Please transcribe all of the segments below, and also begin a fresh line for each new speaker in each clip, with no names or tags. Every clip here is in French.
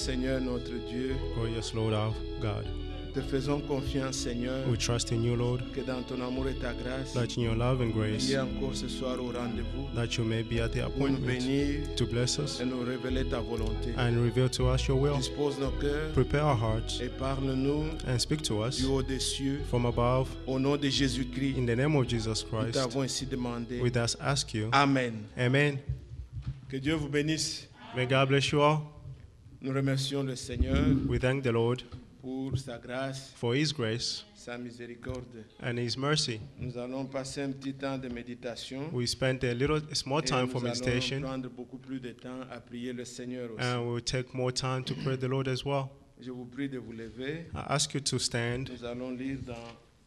Seigneur notre Dieu,
Glorious Lord our God,
te faisons confiance, Seigneur,
we trust in you, Lord,
que dans ton amour et ta grâce,
that in your love and
tu
grace,
es encore ce soir au rendez-vous
that you may be at the
pour nous
appointment
bénir
to bless us
et nous révéler ta volonté.
and reveal to us your will.
Dispose nos cœurs
Prepare our hearts
et parle-nous
and speak to us
du haut des cieux.
from above.
Au nom de Jésus-Christ,
In the name of Jesus
nous
Christ,
t'avons ainsi demandé.
we thus ask you.
Amen.
Amen.
Que Dieu vous bénisse.
May God bless you all.
Nous remercions le Seigneur
We thank the Lord
pour sa grâce,
for His grace
sa miséricorde.
and His mercy.
Nous allons passer un petit temps de méditation.
We spent a small
Et
time for
nous allons
meditation,
prendre beaucoup plus de temps à prier le Seigneur aussi.
and we'll take more time to pray the Lord as well.
Je vous prie de vous lever.
I ask you to stand.
Nous allons lire dans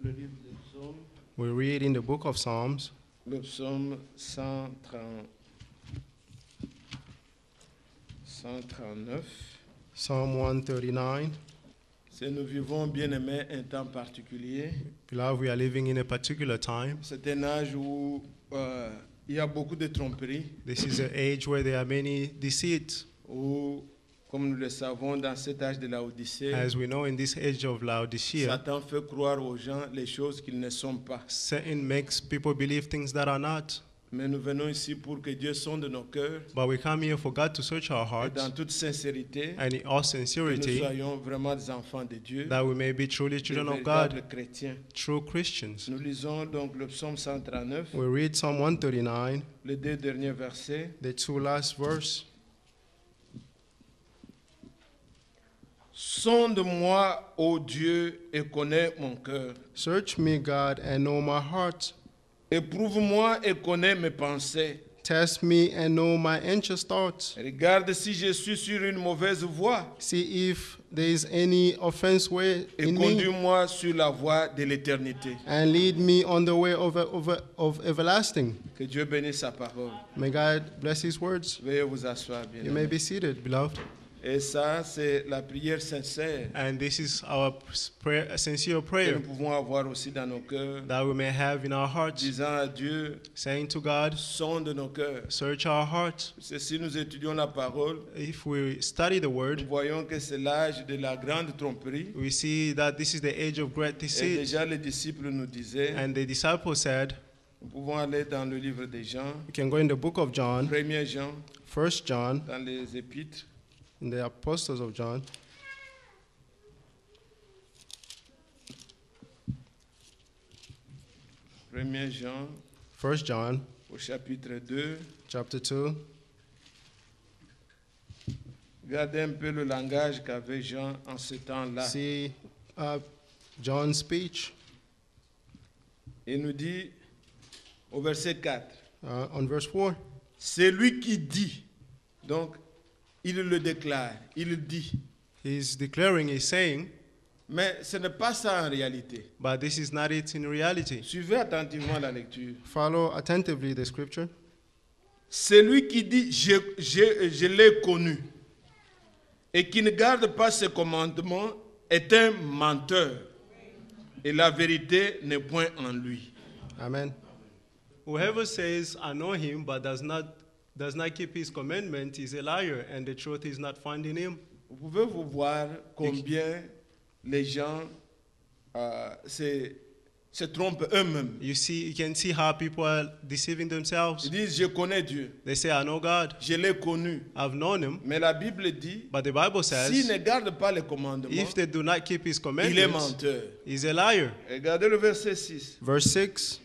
le livre des psaumes,
We read in the book of Psalms,
le psaume 139.
Psalm 139.
Si nous vivons, bien aimé, un temps particulier.
Beloved, we are living in a particular time.
C'est un âge où il y a beaucoup de tromperies,
This is an age where there are many deceits.
où, comme nous le savons, dans cet âge de la Odyssée,
As we know, in this age of Laodicea,
Satan fait croire aux gens les choses qu'ils ne sont pas.
Satan makes people believe things that are not.
Mais nous venons ici pour que Dieu sonde nos cœurs
But we come here for God to search our
et
hearts
dans toute sincérité,
and in all
que nous
sincerity,
soyons vraiment des enfants de Dieu,
that we may be truly
des
children of God,
véritables chrétiens.
true Christians.
Nous lisons donc le psaume 139,
We read Psalm 139,
les deux derniers versets.
the two last verse.
Sonde-moi, ô Dieu, et connais mon cœur.
Search me, God, and know my heart.
Éprouve-moi et connais mes pensées.
Test me and know my anxious thoughts.
Regarde si je suis sur une mauvaise voie
See if there is any offense way
et
in me,
conduis-moi sur la voie de l'éternité.
and lead me on the way of everlasting.
Que Dieu bénisse sa parole.
May God bless His words.
Veuillez vous asseoir bien.
You may be seated, beloved.
Et ça, c'est la prière sincère
And this is our prayer, sincere
que
prayer
nous pouvons avoir aussi dans nos cœurs,
that we may have in our hearts,
disant à Dieu,
saying to God,
sonde nos cœurs.
search our hearts.
C'est si nous étudions la parole,
If we study the
nous
word,
voyons que c'est l'âge de la grande tromperie.
we see that this is the age of great
Et
deceit.
déjà les disciples nous disaient,
And the disciples said,
nous pouvons aller dans le livre des Jean,
we can go in the book of John,
1er Jean,
1 John,
dans les épîtres,
in the Apostles of John,
1er Jean,
1 John,
au chapitre 2.
chapter 2.
Regardez un peu le langage qu'avait Jean en ce temps-là.
See John's speech
Il nous dit au verset 4,
on verse 4.
c'est lui qui dit, donc il le déclare, il dit.
He's declaring, he's saying,
Mais ce n'est pas ça en réalité.
but this is not it in reality.
Suivez attentivement la lecture.
Follow attentively the scripture.
C'est lui qui dit, je l'ai connu, et qui ne garde pas ses commandements est un menteur, et la vérité n'est point en lui.
Amen. Whoever says, I know him, but does not keep his commandment is a liar, and the truth is not found in him.
Vous pouvez vous voir combien les gens se trompent eux-mêmes.
You can see how people are deceiving themselves.
Ils disent, je connais Dieu,
They say, I know God,
je l'ai connu.
I've known him,
Mais la Bible dit,
but the Bible
s'il
says,
ne garde pas les commandements,
if they do not keep his
il est
commandments,
menteur.
he's a liar.
Regardez le verset 6.
Verse 6,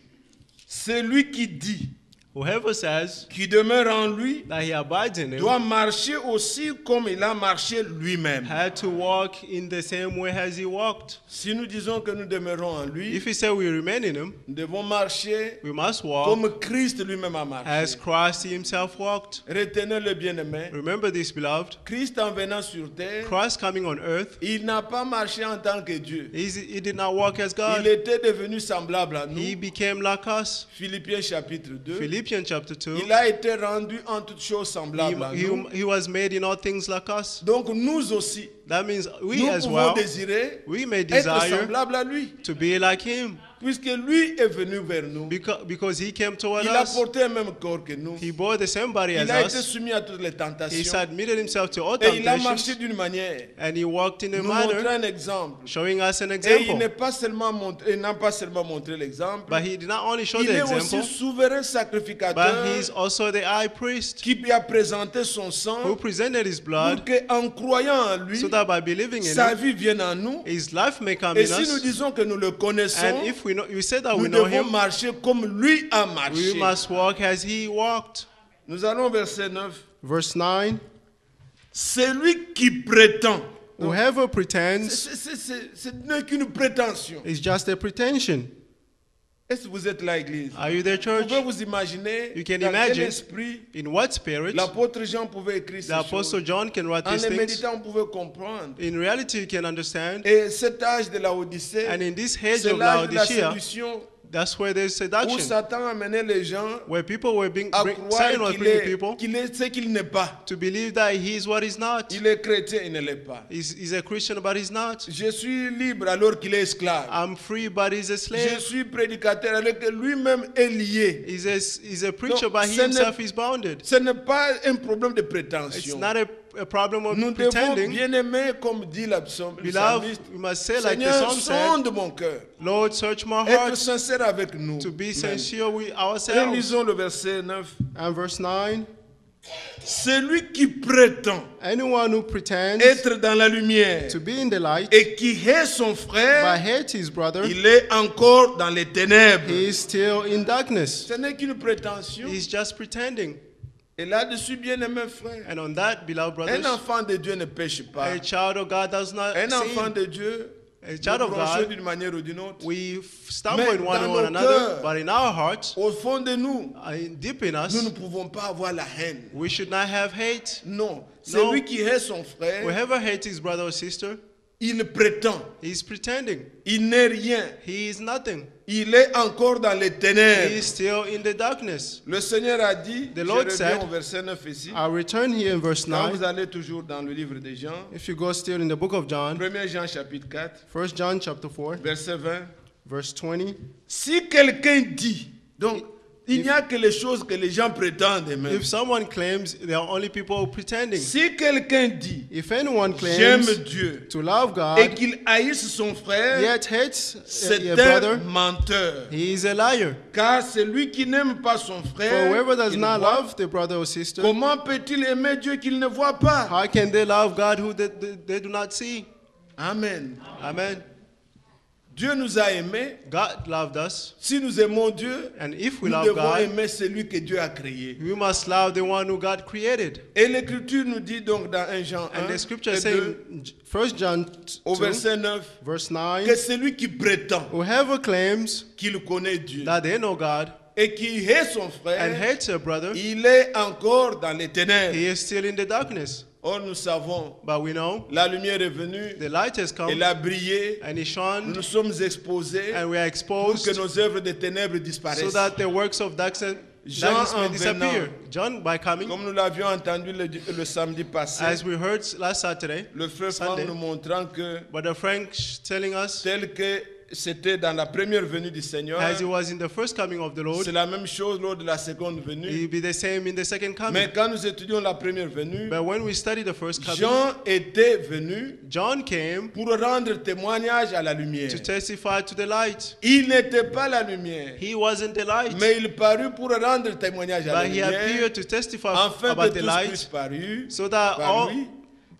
C'est lui qui dit,
whoever says
qui demeure en lui,
that he abides in him
doit marcher aussi comme il a marché lui-même.
had to walk in the same way as he walked.
Si nous disons que nous demeurons en lui,
If we say we remain in him,
nous devons marcher
we must walk
comme Christ lui-même a
as
marché.
Christ himself walked.
Retenez le bien-aimé.
Remember this, beloved.
Christ en venant sur terre,
Christ coming on earth,
il n'a pas marché en tant que Dieu.
he did not walk as
Il
God.
était devenu semblable à
He
nous.
became like us.
Philippiens chapitre 2.
Philippians chapter 2.
Il a été rendu en toutes choses semblable à nous.
He was made in all things like us.
Donc nous aussi,
That means we
nous
as
pouvons
well,
désirer
we may
être
desire
semblables à lui.
to be like him
Puisque lui est venu vers nous.
because he came toward
Il a
us.
porté le même corps que nous.
He bore the same body as
Il a été
us.
soumis à toutes les
He
tentations.
submitted himself to all
Et il a marché
temptations
d'une manière.
and he walked in a
Nous montrer
manner
un exemple.
showing us an
Et il
example.
n'est pas seulement montré, il n'a pas seulement montré l'exemple.
But he did not only show
Il
the
est aussi
example,
souverain
but
sacrificateur
he's also the high priest
qui a présenté son
who
sang
presented his
pour
blood
qu'en croyant en lui,
so that by believing in
sa
him,
vie vienne en nous.
his life may come
Et
in
si nous
us.
disons que nous le connaissons,
And if we say that
nous
we know
devons
him,
marcher comme lui a
we
marché.
must walk as he walked.
Nous allons au verset 9.
Verse 9,
Celui qui prétend,
whoever pretends
ce n'est qu'une prétention.
is just a pretension.
Est-ce que vous êtes là, Église?
Are you there,
Vous
church?
pouvez vous imaginer
You can
dans quel
imagine
esprit
in what spirit
l'apôtre Jean pouvait écrire
the
ces choses.
Apostle John can write
En
these
les
things.
méditant, on pouvait comprendre.
In reality, you can understand.
Et cet âge de la Odyssée,
And in this age
c'est
of
l'âge de la
Laodicea,
séduction
that's where there's
où
seduction,
Satan amenait les gens
where people were being
à
Satan
croire
was
qu'il
bringing
est,
people
qu'il est ce qu'il n'est pas.
to believe that he is what he's not.
Il est chrétien, il ne l'est pas.
He's a Christian, but he's not.
Je suis libre alors qu'il est esclave.
I'm free, but he's a
Je
slave.
suis prédicateur alors que lui-même est lié.
He's a preacher,
Donc,
but he
ce n'est-
himself is bounded.
Ce n'est pas un problème de
It's
prétention.
not a problem of
Nous devons
pretending.
bien aimer, comme dit le psalmiste,
Beloved, we must say like the
Seigneur,
psalm said,
sonde mon cœur.
Lord, search my
Être
heart
sincère avec nous.
to be
Même.
sincere with
Et
ourselves.
lisons le verset 9.
And verse 9,
Celui qui prétend
anyone who pretends
être dans la lumière
to be in the light
et qui hait son
but
frère,
hates his brother,
il est encore dans les ténèbres.
he is still in darkness.
Ce n'est qu'une prétention.
He's just pretending.
Et là-dessus, bien aimé frère,
And on that, beloved
un
brothers,
enfant de Dieu ne pêche pas.
a child of God does not
Un enfant
sin.
de Dieu,
A
nous
child of
bronchons
God,
d'une manière ou d'une autre.
we stumble
Mais
in one
dans
on one
nos
another,
cœurs,
but in our hearts,
Au fond de nous,
deep in
nous ne
us,
pouvons pas avoir la haine.
we should not have hate.
Non. Celui qui hait son frère,
Whoever hates his brother or sister,
il prétend.
he's pretending.
Il n'est rien.
He is nothing.
Il est encore dans les
He
ténèbres.
is still in the darkness.
Le Seigneur a dit,
The
je
Lord
reviens
said,
au verset 9 ici,
I'll return here in verse
quand
9.
vous allez toujours dans le livre de Jean,
If you go still in the book of John,
1 Jean chapitre 4,
1 John chapter 4,
verset 20,
verse 20.
si quelqu'un dit, donc il n'y a que les choses que les gens prétendent même.
If someone claims they are only people pretending,
Si quelqu'un dit,
if anyone
j'aime
claims
Dieu,
to love
et
God,
qu'il haïsse son frère,
yet hates
c'est
a
un
brother,
menteur.
he is a liar.
Car celui qui n'aime pas son
For
frère,
whoever does
qu'il
not
voit,
love the brother or sister,
comment peut-il aimer Dieu qu'il ne voit pas?
how can they love God who they do not see?
Amen.
Amen.
Dieu nous a aimés.
God loved us,
Si nous aimons Dieu,
and if we
nous
love
devons
God,
aimer celui que Dieu a créé.
we must love the one who God created.
Et l'Écriture nous dit donc dans 1 Jean 1
And the scripture
et
says
2,
in 1 John
au
2,
verset 9,
verse
que
9,
celui qui prétend
whoever claims
qu'il connaît Dieu
that they know God
et qui hait son
and
frère,
hates a brother,
il est encore dans les ténèbres.
he is still in the darkness.
Or nous savons,
But we know
la lumière est venue,
the light has come
elle a brillé,
and he
nous
shone,
nous sommes exposés
and we are
pour que
exposed
nos œuvres de ténèbres
so
disparaissent.
that the works of darkness
Jean
may
en
disappear.
venant,
John, by coming,
comme nous l'avions entendu le samedi passé,
as we heard last Saturday,
le frère Franck
Sunday,
nous montrant que
but the Frank telling us,
tel que c'était dans la première venue du Seigneur,
as it was in the first coming of the Lord,
c'est la même chose lors de la seconde
it
venue.
will be the same in the second coming.
Mais quand nous étudions la première venue,
But when we study the first coming,
Jean était venu
John came
pour rendre témoignage à la lumière.
to testify to the light.
Il n'était pas la lumière,
He wasn't the light,
mais il parut pour rendre témoignage à la
but he
lumière,
appeared to testify
afin
about
que
the
tous
light,
puissent parur
so that
par
all,
lui.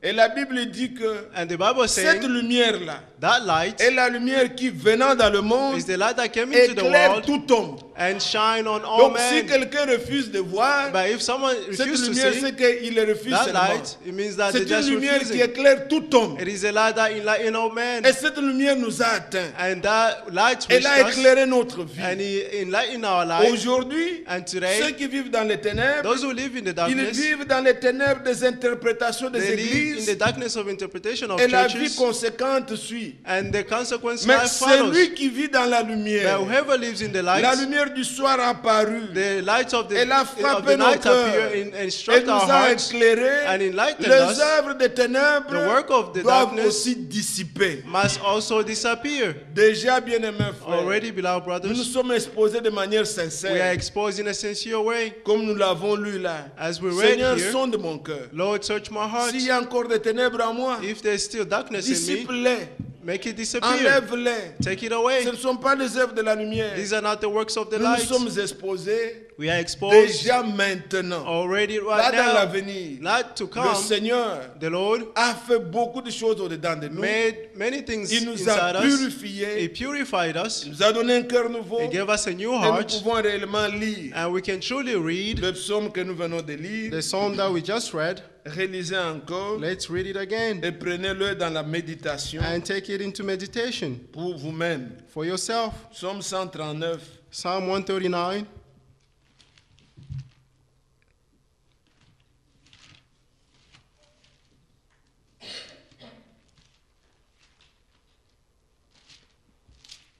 Et la Bible dit que
and the Bible
cette
saying
lumière-là
that light
est la lumière qui, venant dans le monde,
is the light that came into the
éclaire
world
tout homme.
and shine on all
Donc si
men.
quelqu'un refuse de voir,
But if someone
cette
refuses to
lumière,
see
c'est qu'il refuse
that
seulement.
light, it means that
C'est
they just
une lumière
refuse
qui
it.
éclaire tout homme.
It is a light that enlightens all men.
Et cette lumière nous a atteints.
And that light
Elle
reached
a
us
éclairé notre
and
vie.
he enlightened our life.
Aujourd'hui,
And
ceux
today,
qui vivent dans les ténèbres,
those who live in the
ils
darkness,
vivent dans les ténèbres des interprétations des
they live in
églises.
the darkness of interpretation of
Et la vie
churches,
conséquente suit.
and the consequence
Mais
life follows.
celui qui vit dans la
But
lumière,
whoever lives in the
la
light,
lumière lumière du soir apparut.
The light of the,
Elle a
of
frappé
the
nos
night
cœurs.
appear and
Elle
struck
nous
our
a
hearts
éclairés.
and enlightened
Les
us.
œuvres des ténèbres
The work of the
doivent
darkness
aussi dissiper.
must also disappear.
Déjà, bien-aimés frères,
Already, beloved
nous nous
brothers,
sommes exposés de manière
we are
sincère,
exposed in a sincere way.
comme nous l'avons lu là.
As we read
Seigneur,
here,
sonde mon cœur.
Lord, search my heart.
S'il y a encore des ténèbres en moi,
If there's still darkness in me,
dissipe-les,
make it disappear.
enlève-les.
Take it
Ce
away.
ne sont pas les œuvres de la lumière.
These are not the works of the
Nous nous
light.
sommes exposés
We are exposed
déjà maintenant.
already
Là
right
dans
now.
l'avenir,
Not to
le
come.
Seigneur
The Lord
a fait beaucoup de choses au-dedans de nous.
made many things
Il nous
inside
a
us.
purifiés.
He purified us.
Il nous a donné un cœur nouveau.
He gave us a new
Et nous
heart.
pouvons réellement lire
And we can truly read
le psaume que nous venons de lire.
the psalm that we just read.
Rélisez encore
Let's read it again
et prenez-le dans la méditation
and take it into meditation
pour vous-même.
for yourself.
Psaume 139.
Psalm 139.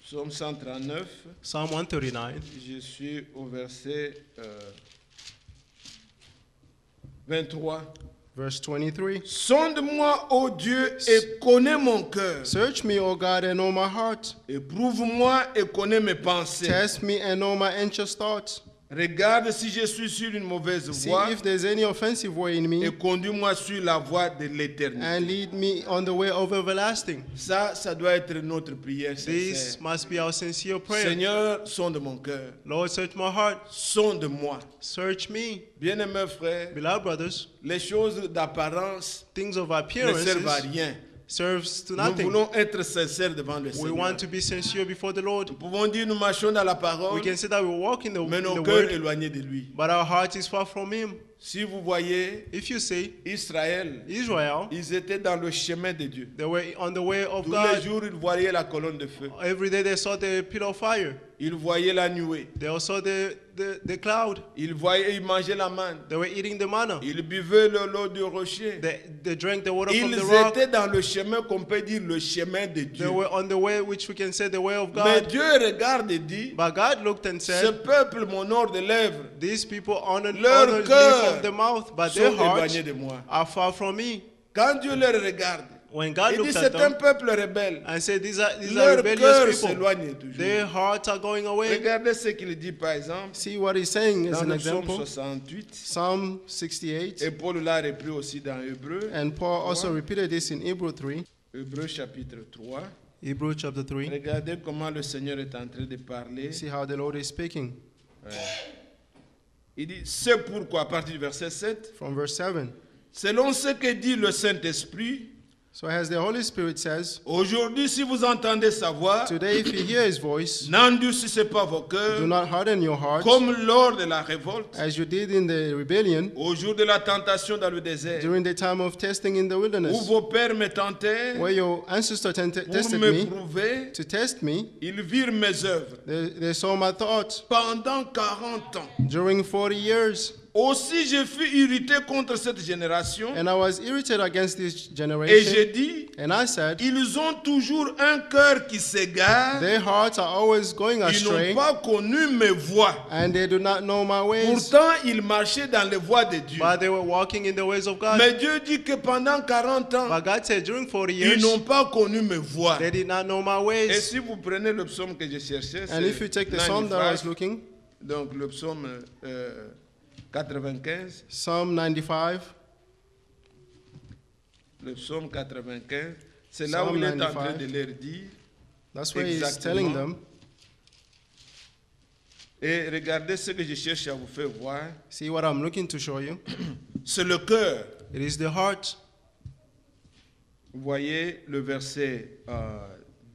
Psaume 139.
Psalm 139.
Je suis au verset 23.
Verse 23.
Sonde-moi, ô Dieu, et connais mon cœur.
Search me, O God, and know my heart.
Éprouve-moi et connais mes pensées.
Test me and know my anxious thoughts.
Regarde si je suis sur une mauvaise
See
voie
if there's any offensive way in
et
me,
conduis-moi sur la voie de l'éternité.
and lead me on the way of everlasting.
Ça doit être notre prière
This
sincère.
must be our sincere prayer.
Seigneur, sonde mon cœur.
Lord, search my heart.
Sonde-moi.
Search me.
Bien-aimés frères,
Beloved brothers,
les choses d'apparence
things of
ne servent à
appearances
rien.
serves to
Nous
nothing.
voulons être sincères devant le
We
Seigneur.
want to be sincere before the Lord.
Nous pouvons dire nous marchons dans la parole,
We can say that we walk in the,
mais
in
nos
the
cœurs
word,
éloignés de lui.
but our heart is far from Him.
Si vous voyez
If you see
Israël,
Israel,
ils étaient dans le chemin de Dieu.
they were on the way of
Tous les
God.
jours, ils voyaient la colonne de feu.
Every day they saw the pillar of fire.
Ils voyaient la nuée.
They also saw the cloud.
Ils voyaient, ils mangeaient la manne.
They were eating the manna.
Ils buvaient l'eau du rocher.
They drank the water from
Ils
the rock.
étaient dans le chemin qu'on peut dire le chemin de
They
Dieu.
were on the way which we can say the way of
Mais
God.
Dieu regarde et dit,
But God looked and
ce
said,
peuple m'honore de lèvres,
these people honor
Leur
me
cœur
from the mouth, but
sont
their hearts
éloignés de moi.
are far from me.
Quand Dieu les regarde,
When God
il dit
looked at
c'est un
them
peuple rebelle.
and said, these are
Leur cœur
rebellious people.
s'éloigne toujours.
Their hearts are going away.
Regardez ce qu'il dit par exemple
See what he's saying as
dans
an
le psaume
example.
68.
Psalm 68.
Et Paul l'a repris aussi dans Hébreu.
And Paul also repeated this in Hebrew 3.
Hébreu chapitre 3.
Hebrew chapter 3.
Regardez comment le Seigneur est en train de parler.
See how the Lord is speaking.
Il dit, c'est pourquoi, à partir du verset 7,
From verse 7.
selon ce que dit le Saint-Esprit,
So as the Holy Spirit says,
aujourd'hui, si vous entendez sa voix,
today if you hear his voice,
n'endurcissez pas vos cœurs,
do not harden your hearts,
comme lors de la révolte,
as you did in the rebellion
au jour de la tentation dans le désert,
during the time of testing in the
où
wilderness,
vos pères me tentèrent
where your ancestors
pour
tested
me
me,
prouver,
to test me.
ils virent mes œuvres
They saw my thoughts
pendant 40 ans.
during 40 years.
Aussi, je fus irrité contre cette génération,
And I was irritated against this
et
generation.
j'ai dit,
And I said,
ils ont toujours un cœur qui s'égare,
their hearts are always going
ils n'ont
astray,
pas connu mes voies.
and they do not know my ways.
Pourtant, ils marchaient dans les voies de Dieu.
But they were walking in the ways of God.
Mais Dieu dit que pendant 40 ans,
But God said, during 40
ils
years,
n'ont pas connu mes voies.
they did not know my
Et
ways.
si vous prenez le psaume que je cherchais,
And if you take the psalm that I was
95,
looking,
donc le psaume 95,
Psalm 95,
le psaume 95, c'est là où
Psalm
il est en
95.
train de leur dire,
that's where he's
Exactement.
telling them,
et regardez ce que je cherche à vous faire voir,
see what I'm looking to show you.
c'est le cœur.
It is the heart.
Vous voyez le verset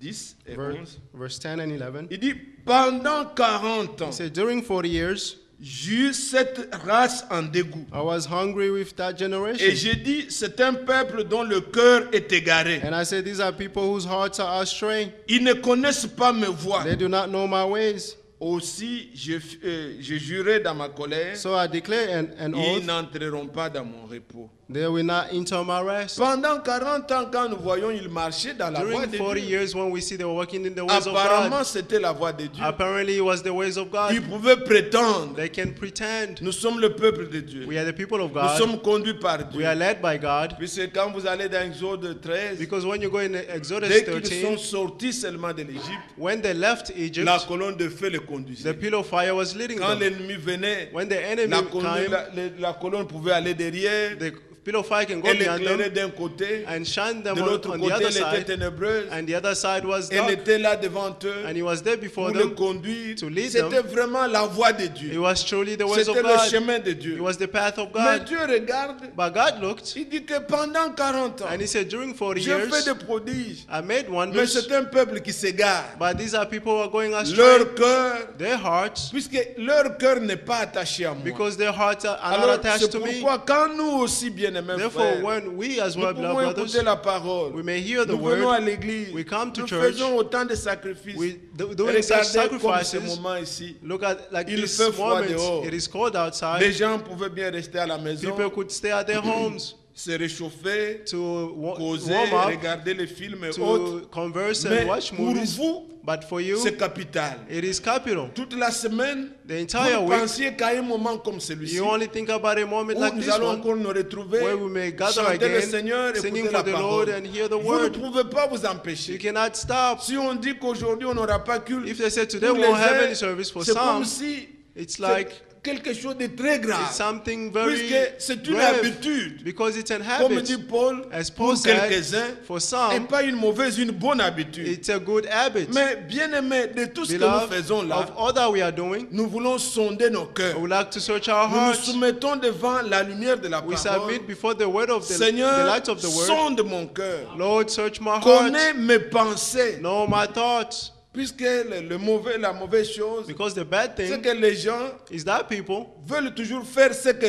10 et 11.
Verse 10 and 11.
Il dit, pendant 40 ans,
He said, during 40 years,
j'eus cette race en dégoût.
I was hungry with that
Et
generation.
j'ai dit, c'est un peuple dont le cœur est égaré.
And I said, these are people whose hearts are astray.
Ils ne connaissent pas mes voies.
They do not know my ways.
aussi je jurais dans ma colère,
So I declare an
ils
oath,
n'entreront pas dans mon repos.
they will not enter my rest.
Pendant 40 ans, quand nous voyons, ils marchaient dans la voie
During
de
40
Dieu.
years when we see they were walking in the ways of
Apparemment,
God,
c'était la voie de Dieu.
apparently it was the ways of
Ils
God.
pouvaient prétendre,
They can pretend.
nous sommes le peuple de Dieu.
We are the people of
Nous
God.
sommes conduits par
We
Dieu.
are led by God.
Puisque quand vous allez dans Exode 13,
Because when you go in Exodus
dès qu'ils sont
13,
sortis seulement de l'Égypte,
when they left
la
Egypt,
colonne de feu les
the
conduisait.
pillar of fire was leading
Quand
them.
l'ennemi venait,
When the enemy
la colonne,
came,
la colonne pouvait aller derrière,
the pillar of fire can go
elle
behind
éclairait
them
d'un côté,
and shine them
de l'autre
on the
côté,
other
elle était
side,
ténébreuse,
and the other side was
elle
dark,
était là devant eux
and he was there
pour
before
les
them.
conduire.
to lead
C'était
them.
vraiment la voie de
It
Dieu.
was truly the ways of
C'était le
God.
chemin de
It
Dieu.
was the path of
Mais
God.
Dieu regarde,
But God looked,
il dit que pendant 40 ans,
and he said, during 40
j'ai fait
years,
des prodiges.
I made
Mais
wonders,
c'est un peuple qui s'égare.
but these are people who are going astray.
Leur cœur,
Their hearts,
puisque leur cœur n'est pas attaché à moi.
because their hearts are not
Alors
attached
c'est
to me.
pourquoi quand nous aussi, bien-aimés
Therefore,
frères,
when we as
nous
well,
pouvons
beloved brothers,
écouter la parole,
we may hear the
nous venons à
word,
l'église,
we come to
nous
church,
faisons autant de sacrifices.
we doing such
Regardez comme ce
sacrifices.
moment ici.
Look at like
Il
this
fait froid
moment.
dehors.
It is cold
Les
outside.
gens pouvaient bien rester à la maison,
People could stay at their homes
se réchauffer,
to
causer,
warm up,
regarder les films et autres.
to converse
Mais
and watch
pour
movies.
vous,
But for you,
c'est capital.
it is capital.
Toute la semaine,
The entire
vous
week,
pensiez qu'à un moment comme celui-ci,
you only think about a moment
où
like
nous
this
allons
one,
encore nous retrouver,
where we may gather
chanter le
again,
Seigneur,
singing
écouter
for
la
the Lord
parole.
and hear the
Vous ne
word.
pouvez pas vous
You
empêcher.
cannot stop.
Si on dit qu'aujourd'hui on n'aura pas culte,
If they say today
pour
we
les
won't have
uns,
any service for
c'est comme
some,
si
it's
c'est
like
quelque chose de très grave.
it's something very
Puisque c'est une
grave,
habitude.
because it's an
Comme
habit.
dit Paul,
As Paul
pour
said,
quelques-uns,
for
et
some,
pas une mauvaise, une bonne habitude.
it's a good habit.
Mais bien aimé, de tout ce que nous
Beloved,
faisons là,
of all that we are doing,
nous voulons sonder nos
I
cœurs.
would like to search our
Nous nous
hearts.
soumettons devant la lumière de la
We
parole.
submit before the word of the
Seigneur,
light of the word.
sonde mon cœur.
Lord, search my heart.
Connais mes pensées.
Know my thoughts.
Puisque la mauvaise chose,
Because the bad
c'est
thing
que les gens
is that people,
veulent toujours faire ce que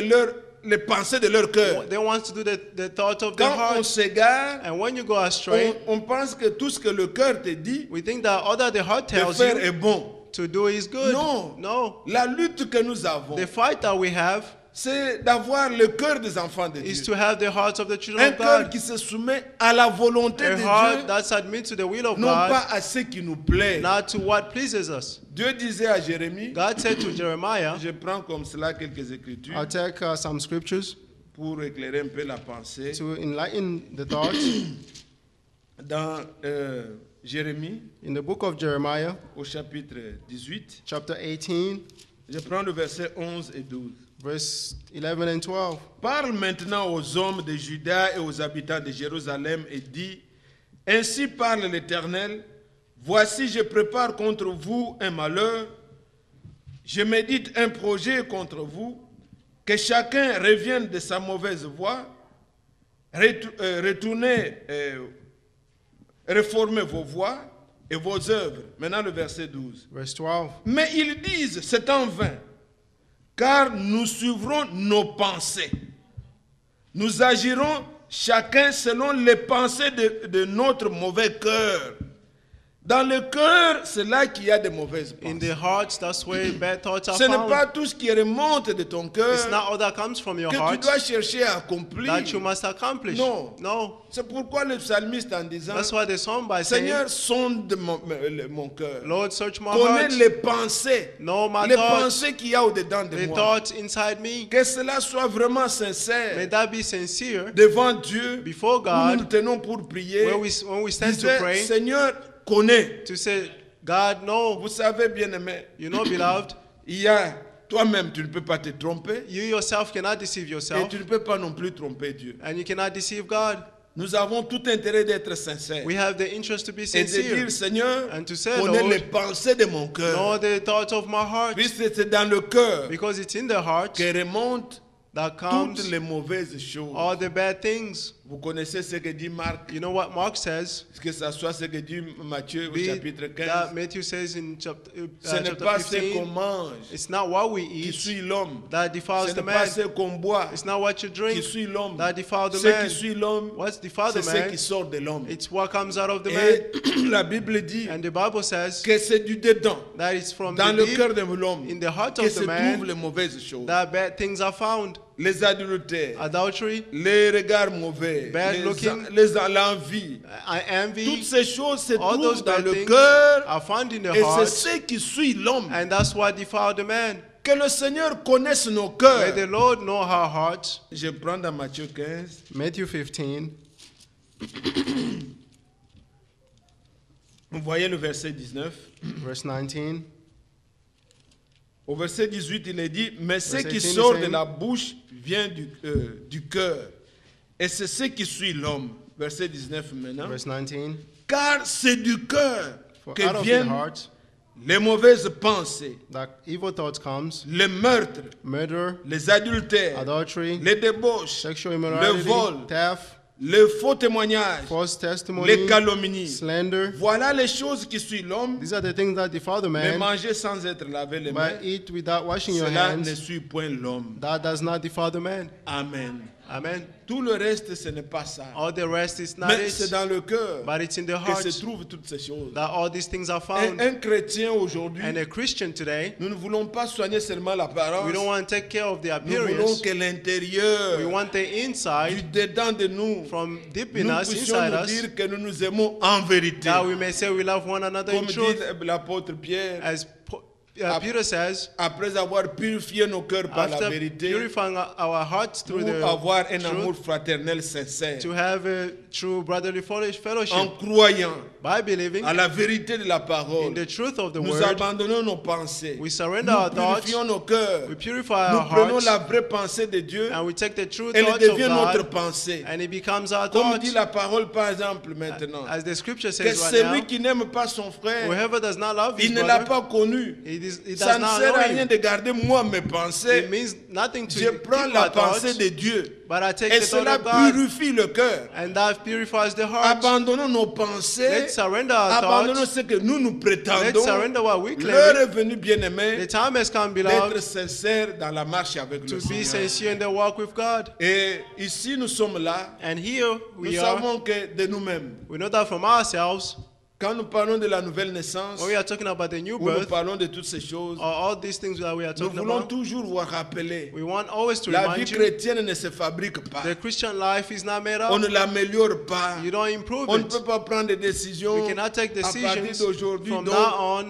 les pensées de leur cœur.
they want to do the thought of their
Quand on
heart.
s'égare,
And when you go astray,
on pense que tout ce que le cœur te dit
we think that all that the heart
de
tells
faire
you
est bon.
to do is good.
Non.
No.
La lutte que nous avons,
The fight that we have
c'est d'avoir le cœur des enfants de
is
Dieu.
to have the hearts of the children
Un
of
cœur
God.
qui se soumet à la volonté
A
de
heart
Dieu,
that submits to the will of
non
God,
pas à ce qui nous plaît.
not to what pleases us.
Dieu disait à Jérémie,
God said to Jeremiah,
je prends comme cela quelques écritures
I'll take some scriptures
pour éclairer un peu la pensée.
to enlighten the thoughts.
Dans Jérémie,
In the book of Jeremiah,
au chapitre 18,
chapter 18,
je prends le verset 11 et 12.
verse 11 and 12.
Parle maintenant aux hommes de Juda et aux habitants de Jérusalem et dis, ainsi parle l'Éternel, voici je prépare contre vous un malheur, je médite un projet contre vous, que chacun revienne de sa mauvaise voie, retournez, réformez vos voies et vos œuvres. Maintenant le verset 12.
Verse 12.
Mais ils disent, c'est en vain, car nous suivrons nos pensées. Nous agirons chacun selon les pensées de notre mauvais cœur. Dans le cœur, c'est là qu'il y a des mauvaises
In
pensées.
the hearts, that's where bad thoughts are
Ce n'est pas
found.
tout ce qui remonte de ton cœur
It's not all that comes from your
que tu
heart
dois chercher à accomplir.
that you must accomplish.
Non.
No.
C'est pourquoi le psalmiste en disant,
That's why the song by saying,
Seigneur, sonde mon cœur.
Lord, search my
Connais
heart.
les pensées,
Know my
les
thoughts,
pensées qu'il y a au-dedans de
the
moi.
thoughts inside me.
Que cela soit vraiment
May
sincère
that be sincere
devant Dieu,
before
où nous nous
God,
tenons pour prier.
when we stand to
Disais,
pray,
Seigneur, connais.
to say, God, no.
Vous savez, bien-aimé,
You know, beloved,
il y a toi-même, tu ne peux pas te tromper
you yourself cannot deceive
et
yourself,
tu ne peux pas non plus tromper Dieu.
and you cannot deceive God.
Nous avons tout intérêt d'être sincères
We have the interest to be
et de
sincere
dire, Seigneur,
and to say,
connais
Lord,
les pensées de mon
know
cœur.
the thoughts of my heart,
Puisque c'est dans le cœur
because it's in the heart
que remontent
that
toutes
comes,
les mauvaises choses.
all the bad things.
Vous connaissez ce que dit Marc,
You know what Mark says?
que ce soit ce que dit Matthieu au
Be
chapitre
that
15.
Matthew says in chapter,
Ce n'est
chapter
pas ce qu'on
15.
mange
It's not what we
qui
eat
suit l'homme.
that defiles
Ce
the
n'est pas
man.
ce qu'on boit
It's not what you
qui
drink
suit l'homme.
that defiles the
Ce qui
man.
suit l'homme,
What's defiled
c'est
the
ce qui
man?
sort de l'homme.
It's what comes out of the man.
Et la Bible dit
And the Bible says
que c'est du dedans,
that it's from
dans
the
le
deep,
cœur de l'homme,
in the heart
que
of
se
the
trouvent
man
les mauvaises choses.
that bad things are found.
Les adultères,
Adultery,
les regards mauvais,
Bad looking,
l'envie.
envy,
Toutes ces choses se
all those
trouvent dans
bad
le
things
cœur
are found in the
et c'est
heart.
ce qui suit l'homme.
And that's what defiled the man.
Que le Seigneur connaisse nos
May
cœurs.
the Lord know our hearts.
Je prends dans Matthieu 15.
Matthew 15,
Vous voyez le verset 19.
verse 19.
Au verset 18, il est dit, mais ce
Verset
qui
18
sort de
saying,
la bouche vient du cœur. Et c'est ce qui suit l'homme. Verset 19 maintenant.
Verse 19.
Car c'est du cœur
For
que
out of the
viennent
heart
les mauvaises pensées,
that evil thoughts comes,
les meurtres,
murder,
les adultères,
adultery,
les débauches,
sexual
le
immorality,
vol,
theft,
les faux témoignages,
false
les
testimony,
calomnies.
slander.
Voilà les choses qui suivent l'homme.
These are the things that defile the
Mais
man.
manger sans être lavé les mains,
But eat without washing your
cela ne
hands,
suit point l'homme.
that does not defile the man.
Amen.
Amen.
Tout le reste, ce n'est pas ça.
All the rest is not
Mais c'est
it,
dans le cœur
but it's in the
que
heart
se trouvent toutes ces choses.
that all these things are
Et
found.
un chrétien aujourd'hui,
And a Christian today,
nous ne voulons pas soigner seulement
we
l'apparence.
don't want to take care of the
Nous voulons
appearance.
que l'intérieur,
We want the
du
inside,
dedans de nous,
from deep in
nous
us,
puissions
inside
nous
us,
dire que nous nous aimons en vérité.
that we may say we love one another in
Comme dit
truth.
l'apôtre Pierre,
As Peter says,
après avoir purifié nos cœurs par la
after
vérité,
purifying our hearts through
pour
the
avoir un amour
truth,
fraternel sincère,
to have a true brotherly
en
fellowship
croyant
by believing
à la vérité de la
in
parole,
the truth of the
nous
word.
abandonnons nos pensées,
We surrender
nous
our thoughts,
purifions nos cœurs,
we purify
nous
our
prenons
hearts,
la vraie pensée de Dieu,
and we take the true
elle
thoughts of
devient notre
God,
pensée.
and it becomes our
Comme
thoughts.
dit la parole par exemple maintenant,
As the scripture
que
says right
celui
now,
qui n'aime pas son frère,
whoever does not love his
il ne l'a
brother,
pas connu.
it
Ça
does
ne
not
sert
know
à rien
him.
de garder moi mes pensées.
It means nothing to
Je
keep
prends
my
la
thoughts,
pensée de Dieu
but I take
et
the thought
cela
of God,
purifie le cœur.
and that purifies the heart.
Abandonnons nos pensées,
Let's surrender our
abandonnons
thoughts.
ce que nous
Let's
prétendons.
surrender what we
L'heure
claim.
est venue, bien-aimés,
The time has come,
d'être
beloved,
sincère dans la marche avec
to
le
be
Seigneur.
sincere in the walk with God.
Et ici, nous sommes là.
And here
Nous
we are.
savons que de nous-mêmes,
We know that from ourselves,
quand nous parlons de la nouvelle naissance,
when we are talking about the new
où nous
birth,
parlons de toutes ces choses,
or all these things that we are
nous
talking
voulons
about,
toujours vous rappeler,
we want always to
la vie
remind you,
chrétienne ne se fabrique pas.
the Christian life is not made
On
up.
ne l'améliore pas.
You don't improve
On ne
it.
peut pas prendre des décisions
We cannot take
à partir
decisions
d'aujourd'hui.
from
Donc,
now on.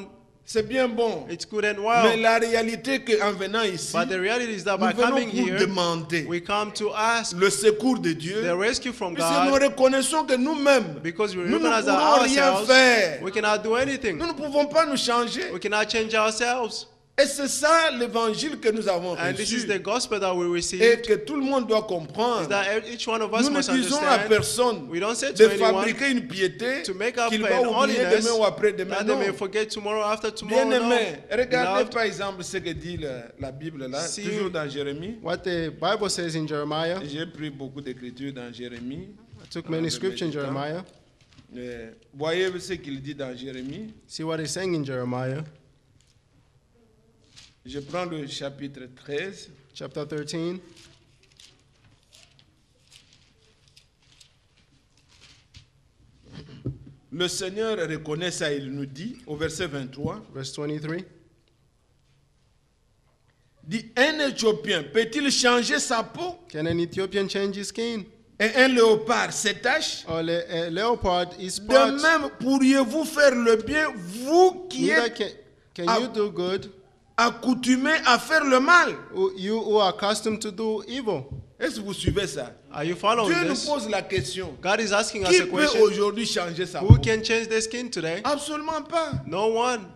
c'est bien bon.
It's good and
Mais
well.
la réalité qu'en venant ici,
But the reality is that
nous
by
venons
coming
pour
here,
demander
we come to ask
le secours de Dieu.
the rescue from
Puisque nous
God,
reconnaissons que nous-mêmes,
because we
nous ne
recognize that
pourrons rien
ourselves,
faire.
we cannot do anything.
Nous ne pouvons pas nous changer.
We cannot change ourselves.
Et c'est ça l'évangile que nous avons
And this is
reçu.
the gospel that we
Et
received,
que tout le monde doit
is
comprendre.
that each one of us
Nous ne
must
disons à
understand.
personne
We don't say
de
to anyone
fabriquer une piété
to make up
qu'il
an
va oublier
holiness
demain ou après-demain.
that they
Non.
may forget tomorrow after tomorrow.
Bien
No.
aimé, regardez
Beloved,
par exemple ce que dit la Bible là,
See
toujours dans Jérémie.
what the Bible says in Jeremiah.
J'ai pris beaucoup d'écritures dans Jérémie.
I took many scriptures in Jeremiah.
Voyez ce qu'il dit dans Jérémie.
See what he's saying in Jeremiah,
Je prends le chapitre 13.
chapter 13.
Le Seigneur reconnaît ça, il nous dit au verset 23.
Verse 23.
Dit, un Éthiopien peut-il changer sa peau
Can an Ethiopian change his skin?
et un léopard ses taches?
Or a leopard his
De
spots?
même, pourriez-vous faire le bien, vous qui
Neither
êtes
can you do good,
accoutumés à faire le mal?
you who are accustomed to do evil.
Est-ce que vous suivez ça?
Are you following
Dieu nous
this?
pose la question.
God is asking us
Qui
a
peut
question.
aujourd'hui changer sa
Who
peau?
can change their skin today?
Absolument pas.
No one.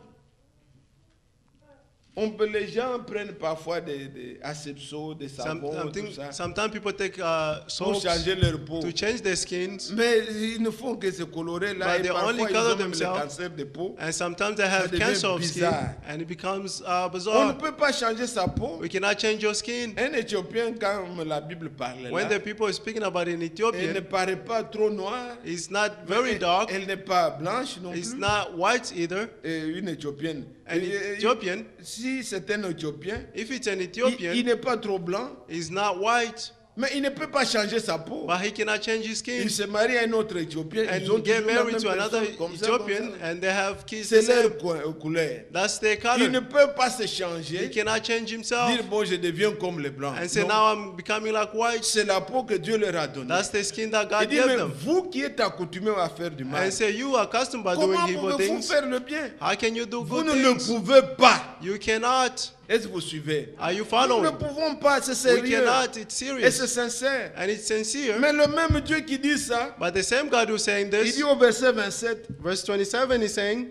Les gens prennent parfois des asepso, des savons, tout ça,
Sometimes people take
pour
soaps
changer leur peau.
to change their skins,
Mais ils ne font que se colorer là,
But
et
they
parfois
only
ils
color
ont même le
themselves.
cancer de peau.
and sometimes they have
devient
cancer of skin,
bizarre.
and it becomes
On ne
bizarre.
peut pas changer sa peau.
We cannot change your skin.
Un Éthiopien, comme la Bible parle
When
là,
the people are speaking about an
elle ne
Ethiopian,
paraît pas trop noire.
it's not very dark,
Elle n'est pas blanche non
it's
plus.
not white either.
Une Éthiopienne.
An Ethiopian,
Si c'est un Éthiopien,
if it's an
il
Ethiopian,
n'est pas trop blanc,
he's not white,
mais il ne peut pas changer sa peau.
but he cannot change his
Il
skin.
se marie à un autre Éthiopien,
And
ils ont
get
toujours la
married
même
to another
personne, comme ça, comme
Ethiopian,
ça.
and they have kids
C'est
the same.
leur couleur.
That's their
Il
color.
ne peut pas se
He
changer,
cannot change himself
dire bon, je deviens comme les blancs.
and say,
Non,
now I'm becoming like white.
c'est la peau que Dieu leur a donnée.
That's the skin that
Il
God
dit,
gave
mais
them.
vous qui êtes accoutumés à faire du mal,
And say, you are accustomed by doing
comment
evil
pouvez-vous
things.
faire le bien?
How can you do
Vous
good
ne le
things?
pouvez pas.
You cannot.
Est-ce que vous suivez?
Are you
Nous ne
following?
pouvons pas, c'est
We
sérieux.
cannot. It's
Et
serious.
c'est sincère.
And it's sincere.
Mais le même Dieu qui dit ça,
But the same God who's saying
il
this,
dit au verset 27,
verse 27 is saying,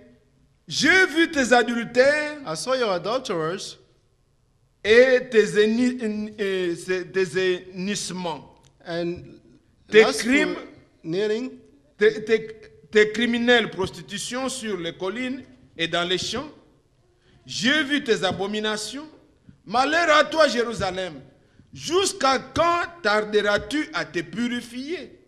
j'ai vu tes adultères
I saw your adulterers
et tes hennissements,
and
tes
lustful
crimes,
kneeling,
tes criminelles prostitutions sur les collines et dans les champs. J'ai vu tes abominations. Malheur à toi, Jérusalem. Jusqu'à quand tarderas-tu à te purifier?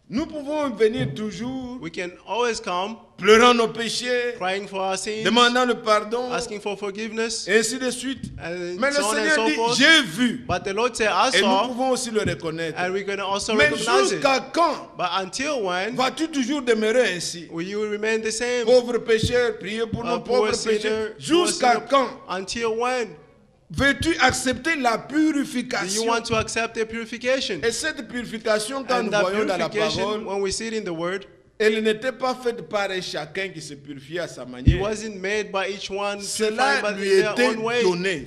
Nous pouvons venir toujours
we can always come
pleurant nos péchés,
crying for our sins,
demandant le pardon,
asking for forgiveness,
et ainsi de suite.
and
Mais le
so on and
Seigneur
so
dit,
forth.
j'ai vu.
But the Lord said, I
Et nous
saw,
pouvons aussi le reconnaître.
and we're going to also
Mais
recognize it.
jusqu'à quand
But until when
vas-tu toujours demeurer ainsi?
will you remain the same?
Pauvres pécheurs, priez pour nos
Poor
pauvres
sinner,
pécheurs.
poor
Jusqu'à
sinner.
quand
Until when
veux-tu accepter la
do you
purification?
want to accept the purification?
Et cette purification, quand
And
nous
that
voyons dans la
purification,
parole,
when we see it in the Word,
elle n'était pas faite par un chacun qui se purifiait à sa
it
manière.
wasn't made by each one
Cela
purified by
lui
their
était
own way.
donné.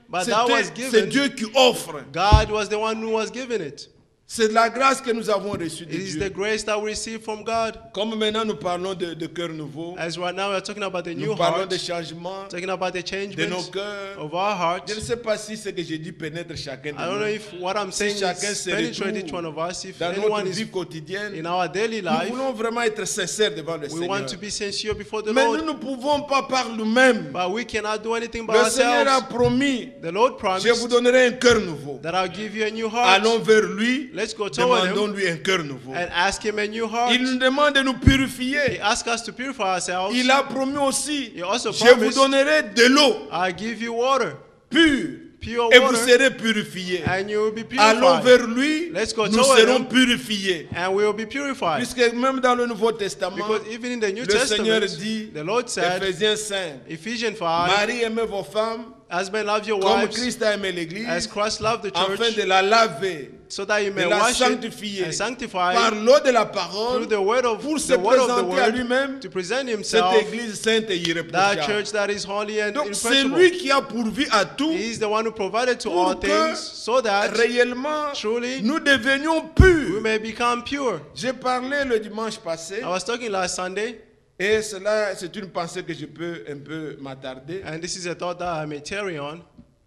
But that was given.
C'est Dieu qui offre.
God was the one who was giving it.
C'est la grâce que nous avons reçue de
It is
Dieu.
the grace that we receive from God.
Comme maintenant nous parlons de cœur nouveau,
As right now we are talking about the new
nous parlons
heart,
de changements
talking about the
de nos
changements
cœurs.
of our hearts.
Je ne sais pas si ce que j'ai dit pénètre chacun de
I don't know
nous.
if what I'm saying
chacun
is
se
penetrate
retrouve
each one of us. If
Dans
anyone
notre vie
is
quotidienne,
in our daily
nous
life,
voulons vraiment être sincères devant le
we
Seigneur.
want to be sincere before the
Mais nous
Lord.
ne pouvons pas par nous-mêmes.
But we cannot do anything by
Le Seigneur a
ourselves.
promis,
The Lord
je vous
promised
donnerai un cœur nouveau.
that I'll give you a new heart.
Allons vers lui,
Let's go toward him
demandons-lui un cœur nouveau.
and ask him a new heart.
Il nous demande de nous
He
purifier.
asks us to purify ourselves.
Il a promis aussi,
He also
je vous
promised,
donnerai de l'eau
I'll give you water,
pure
pure
et vous
water,
serez purifiés.
and you will be
Allons
purified.
vers lui,
Let's go
nous
toward
serons
him.
purifiés.
And we will be purified.
Puisque même dans le Nouveau Testament,
Because even in the New
le Seigneur
Testament,
dit,
the Lord said,
Ephésiens 5,
Ephesians 5,
Marie, aimez vos femmes
husband, love your
comme
wives
Christ a aimé l'Église,
as Christ loved the
afin
church,
de la laver,
so that you
de
may
la
wash it
sanctifier
and sanctify
par
it
l'eau de la
through
parole,
the word of
pour se
the word of the
présenter à
word,
lui-même
to present
cette
himself,
Église sainte et
that
irréprochable.
church that is holy and
Donc c'est
irreproachable.
lui qui a pourvu à tout
He is the one who provided to all
pour que
things, so that
réellement
truly
nous devenions
we
purs.
may become pure.
J'ai parlé le dimanche passé
I was talking last Sunday,
et cela c'est une pensée que je peux un peu m'attarder.
and this is a thought that I may tarry on.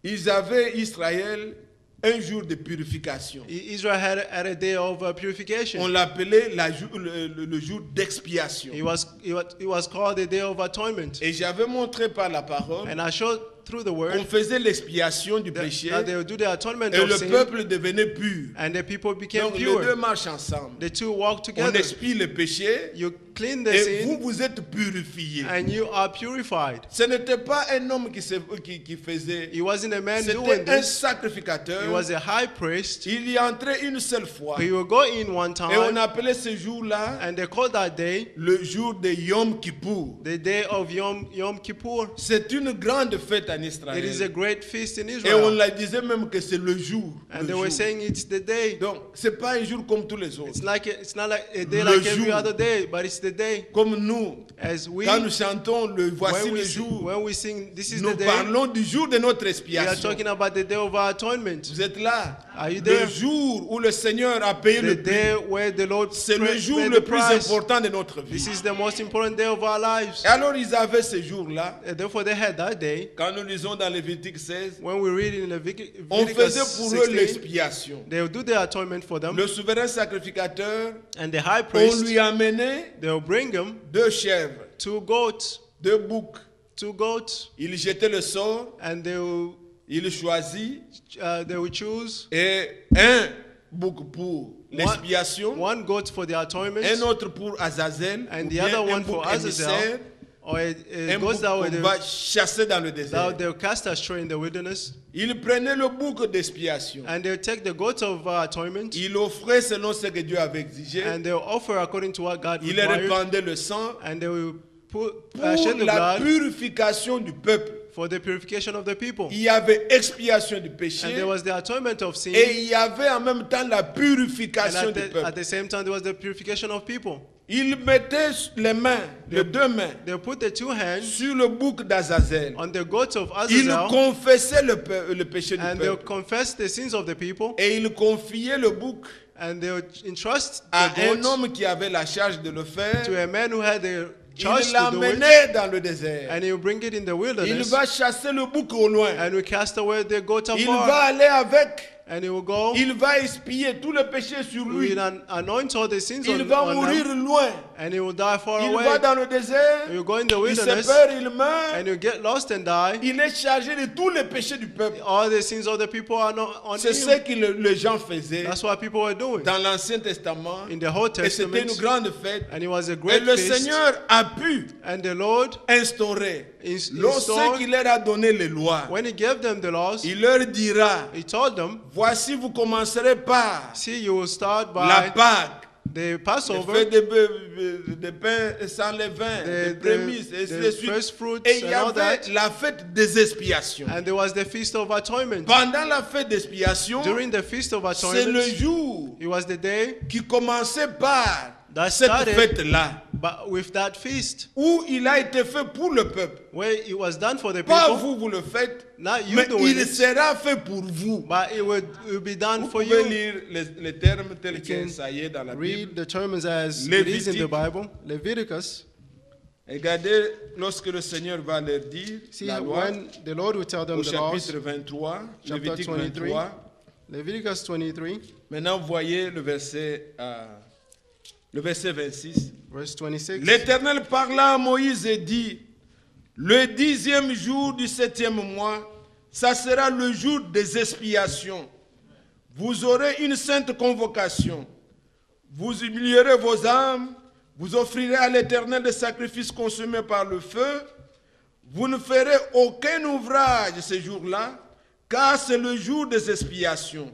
Ils avaient Israël un jour de purification.
Israel had a day of
On
purification.
l'appelait le jour d'expiation.
It was called the day of atonement.
Et j'avais montré par la parole
And I showed through the
qu'on
word
faisait l'expiation du
that
péché
they would do the atonement
et
of
le
sin,
peuple devenait pur.
and the people became
Donc les deux
pure.
marchent ensemble.
The two walk
On
together.
expie le péché
You clean the
et vous,
sin,
vous êtes purifiés.
and you are purified.
Ce n'était pas un homme qui faisait,
He wasn't a man doing
c'était un
this.
sacrificateur.
He was a high priest.
Il y entrait une seule fois.
He will go in one
Et on
time,
appelait ce jour-là
and they called that day
le jour de Yom Kippour.
the day of Yom Kippur.
C'est une grande fête en
It is a
Israël.
great feast in
Et on
Israel.
la disait même que c'est le jour.
And
le
they were
jour.
saying it's the day.
Donc, c'est pas un jour comme tous les autres.
It's not like a day
Le
like every
jour.
other day, but it's the the day.
Comme nous,
As we,
quand nous chantons le Voici
when
le
we, sing,
jour,
when we sing, this is
nous
the day,
parlons du jour de notre
we are
expiation.
talking about the day of our atonement.
Vous êtes là?
Are you
Le
there?
jour où le Seigneur a payé
The
le prix.
day where the Lord
C'est le jour
paid
le
the
plus
price.
important de notre vie.
This is the most important day of our lives.
Et alors ils avaient ce jour-là.
And therefore they had that day.
Quand nous lisons dans Lévitique 16,
When we read in
on faisait
Leviticus
pour eux
16,
l'expiation.
they will do the atonement for them.
Le souverain sacrificateur,
And the high
on
priest,
lui amenait
they will bring him
2 chèvres,
2 goats,
2 boucs.
2 goats,
Il jetait le sort,
and
il choisit
they will choose
et un bouc pour l'expiation,
one goat for the atonement,
un autre pour Azazel,
and
ou
the
bien
other
un
one for
bouc
Azazel,
émissaire,
or a
un
goat
bouc
that
qu'on
will
va chasser dans le désert.
they'll cast astray in the wilderness,
Il prenait le bouc d'expiation.
and they'll take the goat of atonement,
Il offrait selon ce que Dieu avait exigé.
and they'll offer according to what God
Il
required,
répandait le sang
and they will
pour
shed the
la
blood
purification du peuple.
for the purification of the people.
Il y avait expiation du péché
And there was the atonement of sin,
et il y avait en même temps la
and
purification du
at
peuple.
the same time there was the purification of people.
Il mettait les mains, les 2 mains,
They put the 2 hands
sur le bouc d'Azazel.
on the goats of
Il
Azazel,
confessait le péché du
and they'll
peuple.
confess the sins of the people,
Et il confiait le bouc
and they'll entrust
à
the
un
goat
homme qui avait la charge de le faire.
to a man who had the charge
Il
to do it,
l'amenait dans le désert.
and he'll bring it in the
Il
wilderness,
va chasser le bouc au loin.
and will cast away the goat
Il va
afar,
aller avec.
and he will go,
Il va expier tout le péché sur
he
lui.
will anoint all the sins
Il
on
va mourir
them,
loin.
and he will die far
Il
away.
va dans le désert.
He will go in the
Il se
wilderness,
perd, il meurt.
and he'll get lost and die.
Il est chargé de tous les péchés du peuple.
All the sins of the people are not on
C'est ce
him.
que les gens faisaient
That's what people were doing
dans l'Ancien Testament.
in the Old
Et c'était une
Testament,
grande fête.
and it was a
Et
great
le
feast.
Seigneur a pu
And the Lord,
instaurer.
instaured,
Lorsqu'il leur a donné les lois,
when he gave them the laws,
il leur dira,
he told them,
voici vous commencerez par
see, you will start
la
by
Pâque,
the
le
Passover,
fête de pain sans levain, des prémices, et ainsi de
the
suite.
first fruits
Et il y
and all
avait
that.
la fête des expiations.
And there was the Feast of Atonement.
Pendant la fête d'expiation,
During the Feast of
c'est le
Atonement,
jour
it was the day
qui commençait par
that
cette
started
fête-là,
but with that feast,
où il a été fait pour le peuple.
where it was done for the
Pas
people,
vous le faites,
not you
mais
doing
il
it,
sera fait pour vous.
but it will be done
Vous
for
pouvez
you.
lire les termes tels
You
que
can
ça y est dans la Bible.
read the terms as it is in the
Lévitique.
Bible. Leviticus.
Regardez lorsque le Seigneur va leur dire
See,
la loi
when the Lord will tell them
au
the laws,
chapitre 23,
chapter
Lévitique
23.
23.
Leviticus 23,
Maintenant, voyez le verset 26.
verse 26.
L'Éternel parla à Moïse et dit, le 10e jour du 7e mois, ça sera le jour des expiations. Vous aurez une sainte convocation. Vous humilierez vos âmes, vous offrirez à l'Éternel des sacrifices consumés par le feu. Vous ne ferez aucun ouvrage ce jour-là, car c'est le jour des expiations,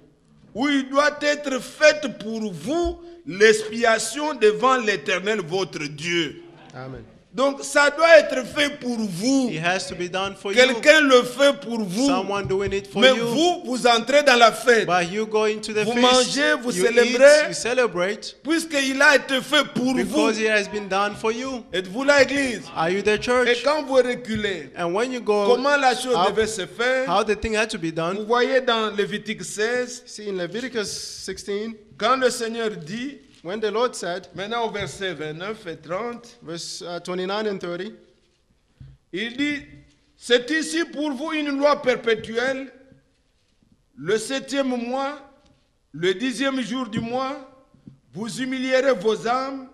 où il doit être fait pour vous l'expiation devant l'Éternel votre Dieu.
Amen.
Donc ça doit être fait pour vous.
It has to be done for you.
Quelqu'un le fait pour vous.
Someone doing it for
Mais
you.
vous entrez dans la fête.
But you go into the
Vous
feast.
mangez, vous
you
célébrez.
eat, you celebrate.
Puisqu'il a été fait pour vous.
Because it has been done for you.
Êtes-vous l'église?
Are you the
Et
church?
quand vous reculez,
And when you go,
comment la chose devait se faire?
how the thing had to be
Vous
done.
voyez dans Lévitique 16,
See, in Leviticus 16,
quand le Seigneur dit,
when the Lord said,
maintenant au verset 29 et 30,
verse 29 and 30,
il dit, c'est ici pour vous une loi perpétuelle, le 7e mois, le 10e jour du mois, vous humilierez vos âmes,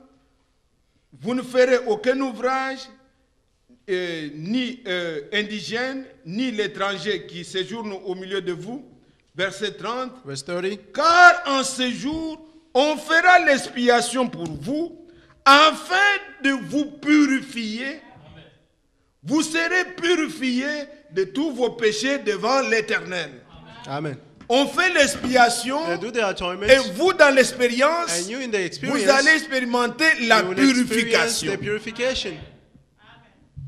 vous ne ferez aucun ouvrage, ni indigène, ni l'étranger qui séjourne au milieu de vous. Verset 30.
verse 30,
Car en ce jour, on fera l'expiation pour vous, afin de vous purifier. Vous serez purifiés de tous vos péchés devant l'Éternel.
Amen.
On fait l'expiation
They do the atonement,
et vous, dans l'expérience,
and you in the
vous
experience,
allez expérimenter la
you will experience
purification.
the purification.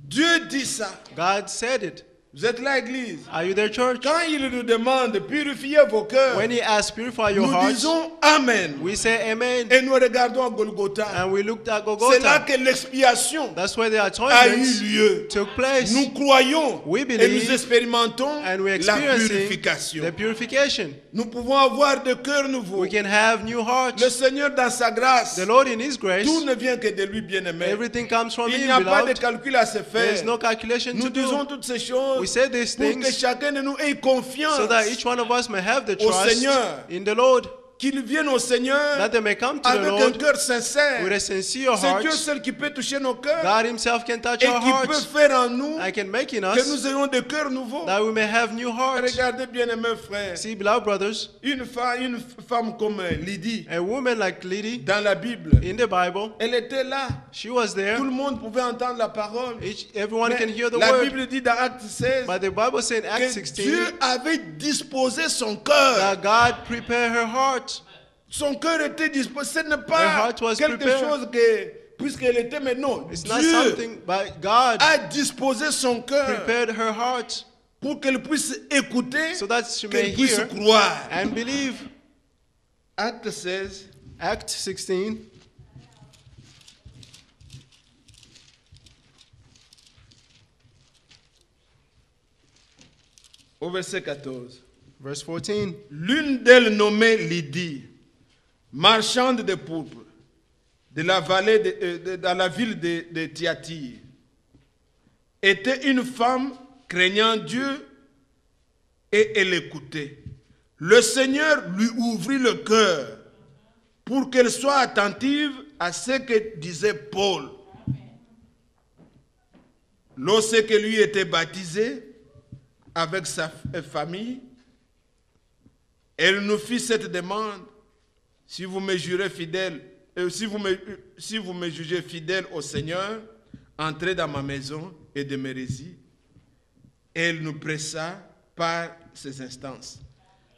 Dieu dit ça.
God said it.
Vous êtes là, Église?
Are you there, church?
Quand il nous demande de purifier vos cœurs,
When he asks, purify your
nous
hearts,
disons Amen.
we say amen.
Et nous regardons à Golgotha.
And we looked at
C'est là
Golgotha.
que l'expiation
That's where the
a eu
atonement
lieu.
took place.
Nous croyons
We
et
believe
nous expérimentons
and we're
la
experiencing
purification.
the purification.
Nous pouvons avoir de cœurs nouveaux.
We can have new
Le
hearts.
Seigneur, dans sa grâce,
The Lord in His grace,
tout ne vient que de lui, bien-aimé.
everything comes from
Il
Him,
n'y a pas de
beloved.
calcul à se
There's
faire.
no calculation
Nous
to
disons
do.
toutes ces choses
We say these
pour que
things
chacun de nous ait confiance
so that each one of us may have the
au
trust
Seigneur.
in the Lord,
Qu'ils viennent au Seigneur
that they may come to the
avec un
Lord
cœur sincère.
with a sincere
C'est Dieu
heart.
seul qui peut toucher nos cœurs
God Himself can touch
et
our
qui peut
hearts
faire en nous
and can make in
que
us
nous ayons des cœurs nouveaux.
that we may have new hearts.
Regardez bien, mes frères,
See, beloved brothers,
une femme comme Lydie,
a woman like Lydia
dans la Bible,
in the Bible,
elle était là.
she was there.
Tout le monde pouvait entendre la parole.
Everyone
Mais
can hear the
la
word.
Bible dit dans Acte 16
But the Bible says in Acts
que
16
Dieu avait disposé son cœur.
that God prepared her heart.
Son cœur était disposé. Ce n'est
Her
pas
heart was
quelque
prepared.
chose que, puisqu'elle était, mais non.
It's not
Dieu
something, but God
a disposé son cœur
prepared her heart
pour qu'elle puisse écouter,
so that she may
qu'elle puisse
hear
croire.
and believe.
Acte 16,
Acts 16,
au verset 14.
verse 14.
L'une d'elles nommée Lydie, marchande de pourpre, de la vallée dans la ville de Thyatire, était une femme craignant Dieu et elle écoutait. Le Seigneur lui ouvrit le cœur pour qu'elle soit attentive à ce que disait Paul. Lorsque lui était baptisé avec sa famille, elle nous fit cette demande: si vous me jurez fidèle, si vous me jugez fidèle au Seigneur, entrez dans ma maison et demeurez-y. Elle nous pressa par ses instances.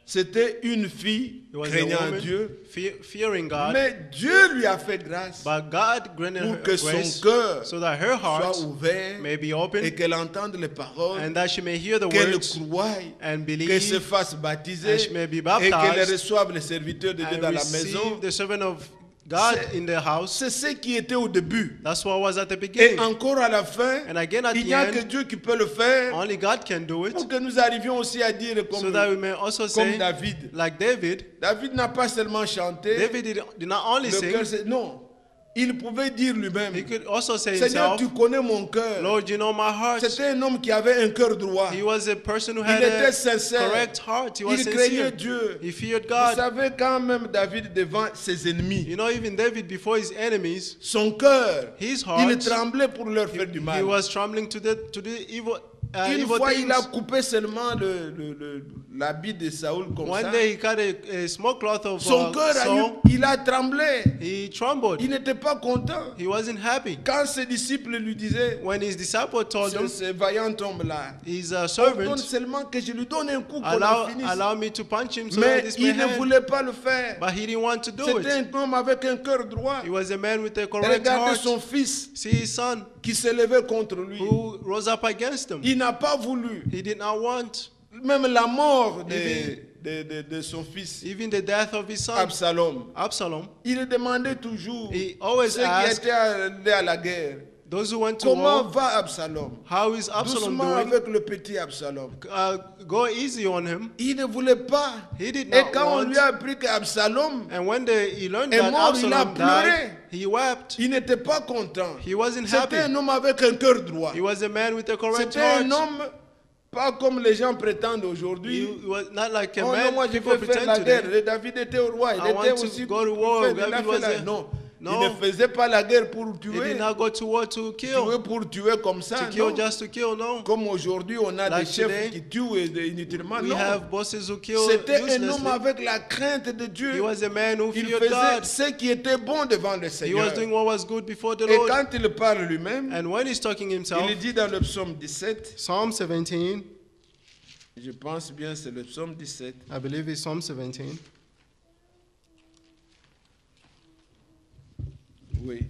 C'était une fille
It was a
craignant
woman
Dieu,
fearing God,
mais Dieu lui a fait grâce
but God granted
pour
her
que son
grace
cœur
so that her heart
soit ouvert
may be
et
open
qu'elle entende les paroles,
and that she may hear the
qu'elle
words
croie,
and
qu'elle se
believe
fasse baptiser
and she may be
et qu'elle
baptized
reçoive les serviteurs de Dieu
and
dans la maison.
receive the servant of God in the house.
C'est ce qui était au début.
That's what was at the
Et
beginning.
encore à la fin,
And again at
il
the
n'y a que
end,
Dieu qui peut le faire
only God can do it,
pour que nous arrivions aussi à dire
so that we
comme,
may also
comme
say,
David.
like David,
David n'a pas seulement chanté,
David did not only
le cœur,
sing,
non. Il pouvait dire lui-même:
he could also say
Seigneur,
himself,
tu connais mon cœur.
Lord, you know my heart.
C'était un homme qui avait un cœur droit.
He was a person who
Il
had
était
a
sincère.
correct heart. He was
Il craignait
sincere.
Dieu.
He feared
Vous
God.
savez, quand même David devant ses ennemis,
You know, even David, before his enemies,
son cœur,
his
il
heart,
tremblait pour leur faire du
he
mal.
was trembling to the evil,
Une
evil
fois, il a
things.
coupé seulement l'habit de Saoul comme
One
ça.
day he cut a small cloth of
Son cœur,
Saul.
il a tremblé.
He trembled.
Il n'était pas content.
He wasn't happy.
Quand ses disciples lui disaient:
When his disciple told him,
ce vaillant homme-là,
his
donne
servant,
seulement que je lui donne un coup qu'on en finisse.
allow me to punch him so that
Mais
this may
il ne
end.
voulait pas le faire.
But he didn't want to do
C'était
it.
un homme avec un cœur droit.
He was a man with a correct
Regardez
heart.
son fils
See his son
qui se levait contre lui.
who rose up against him.
Il n'a pas voulu.
He did not want
Même la mort
Even-
de son fils
even the death of his son,
Absalom.
Absalom.
Il demandait toujours
He always
ceux qui
asked
étaient allés à la guerre:
those who went to
comment
war,
va Absalom?
how is Absalom
Doucement
doing?
avec le petit Absalom.
Go easy on him.
Il ne voulait pas.
He did
Et
not
quand on
want.
lui a appris qu'Absalom
And when he learned
est
that
mort, il a
Absalom
pleuré.
died, he wept.
Il n'était pas content.
He wasn't
C'était
happy.
un homme avec un cœur droit.
He was a man with a correct
C'était un
heart.
homme pas comme les gens prétendent aujourd'hui.
He was not like a
Oh non,
man
moi je
people
veux faire
pretend
la guerre.
today.
David était au roi. Il
I
était
want to
aussi
go to war.
il a
David
fait
was
la-
there.
Non.
No.
Il ne faisait pas la guerre pour
He
tuer.
did not go to war to
Tuer
kill.
pour tuer comme ça.
To kill
Non.
just to kill, no.
Comme aujourd'hui, on a
Like
des chefs
today,
qui tuent inutilement.
We
Non.
have bosses who kill
C'était un homme
uselessly.
avec la crainte de
He
Dieu.
was a man who
Il
feared
faisait
God.
ce qui était bon devant le
He
Seigneur.
was doing what was good before the
Et
Lord.
quand il parle lui-même,
And when he's talking himself,
il dit dans le psaume 17,
Psalm 17,
je pense bien c'est le psaume 17,
I believe it's Psalm 17.
oui.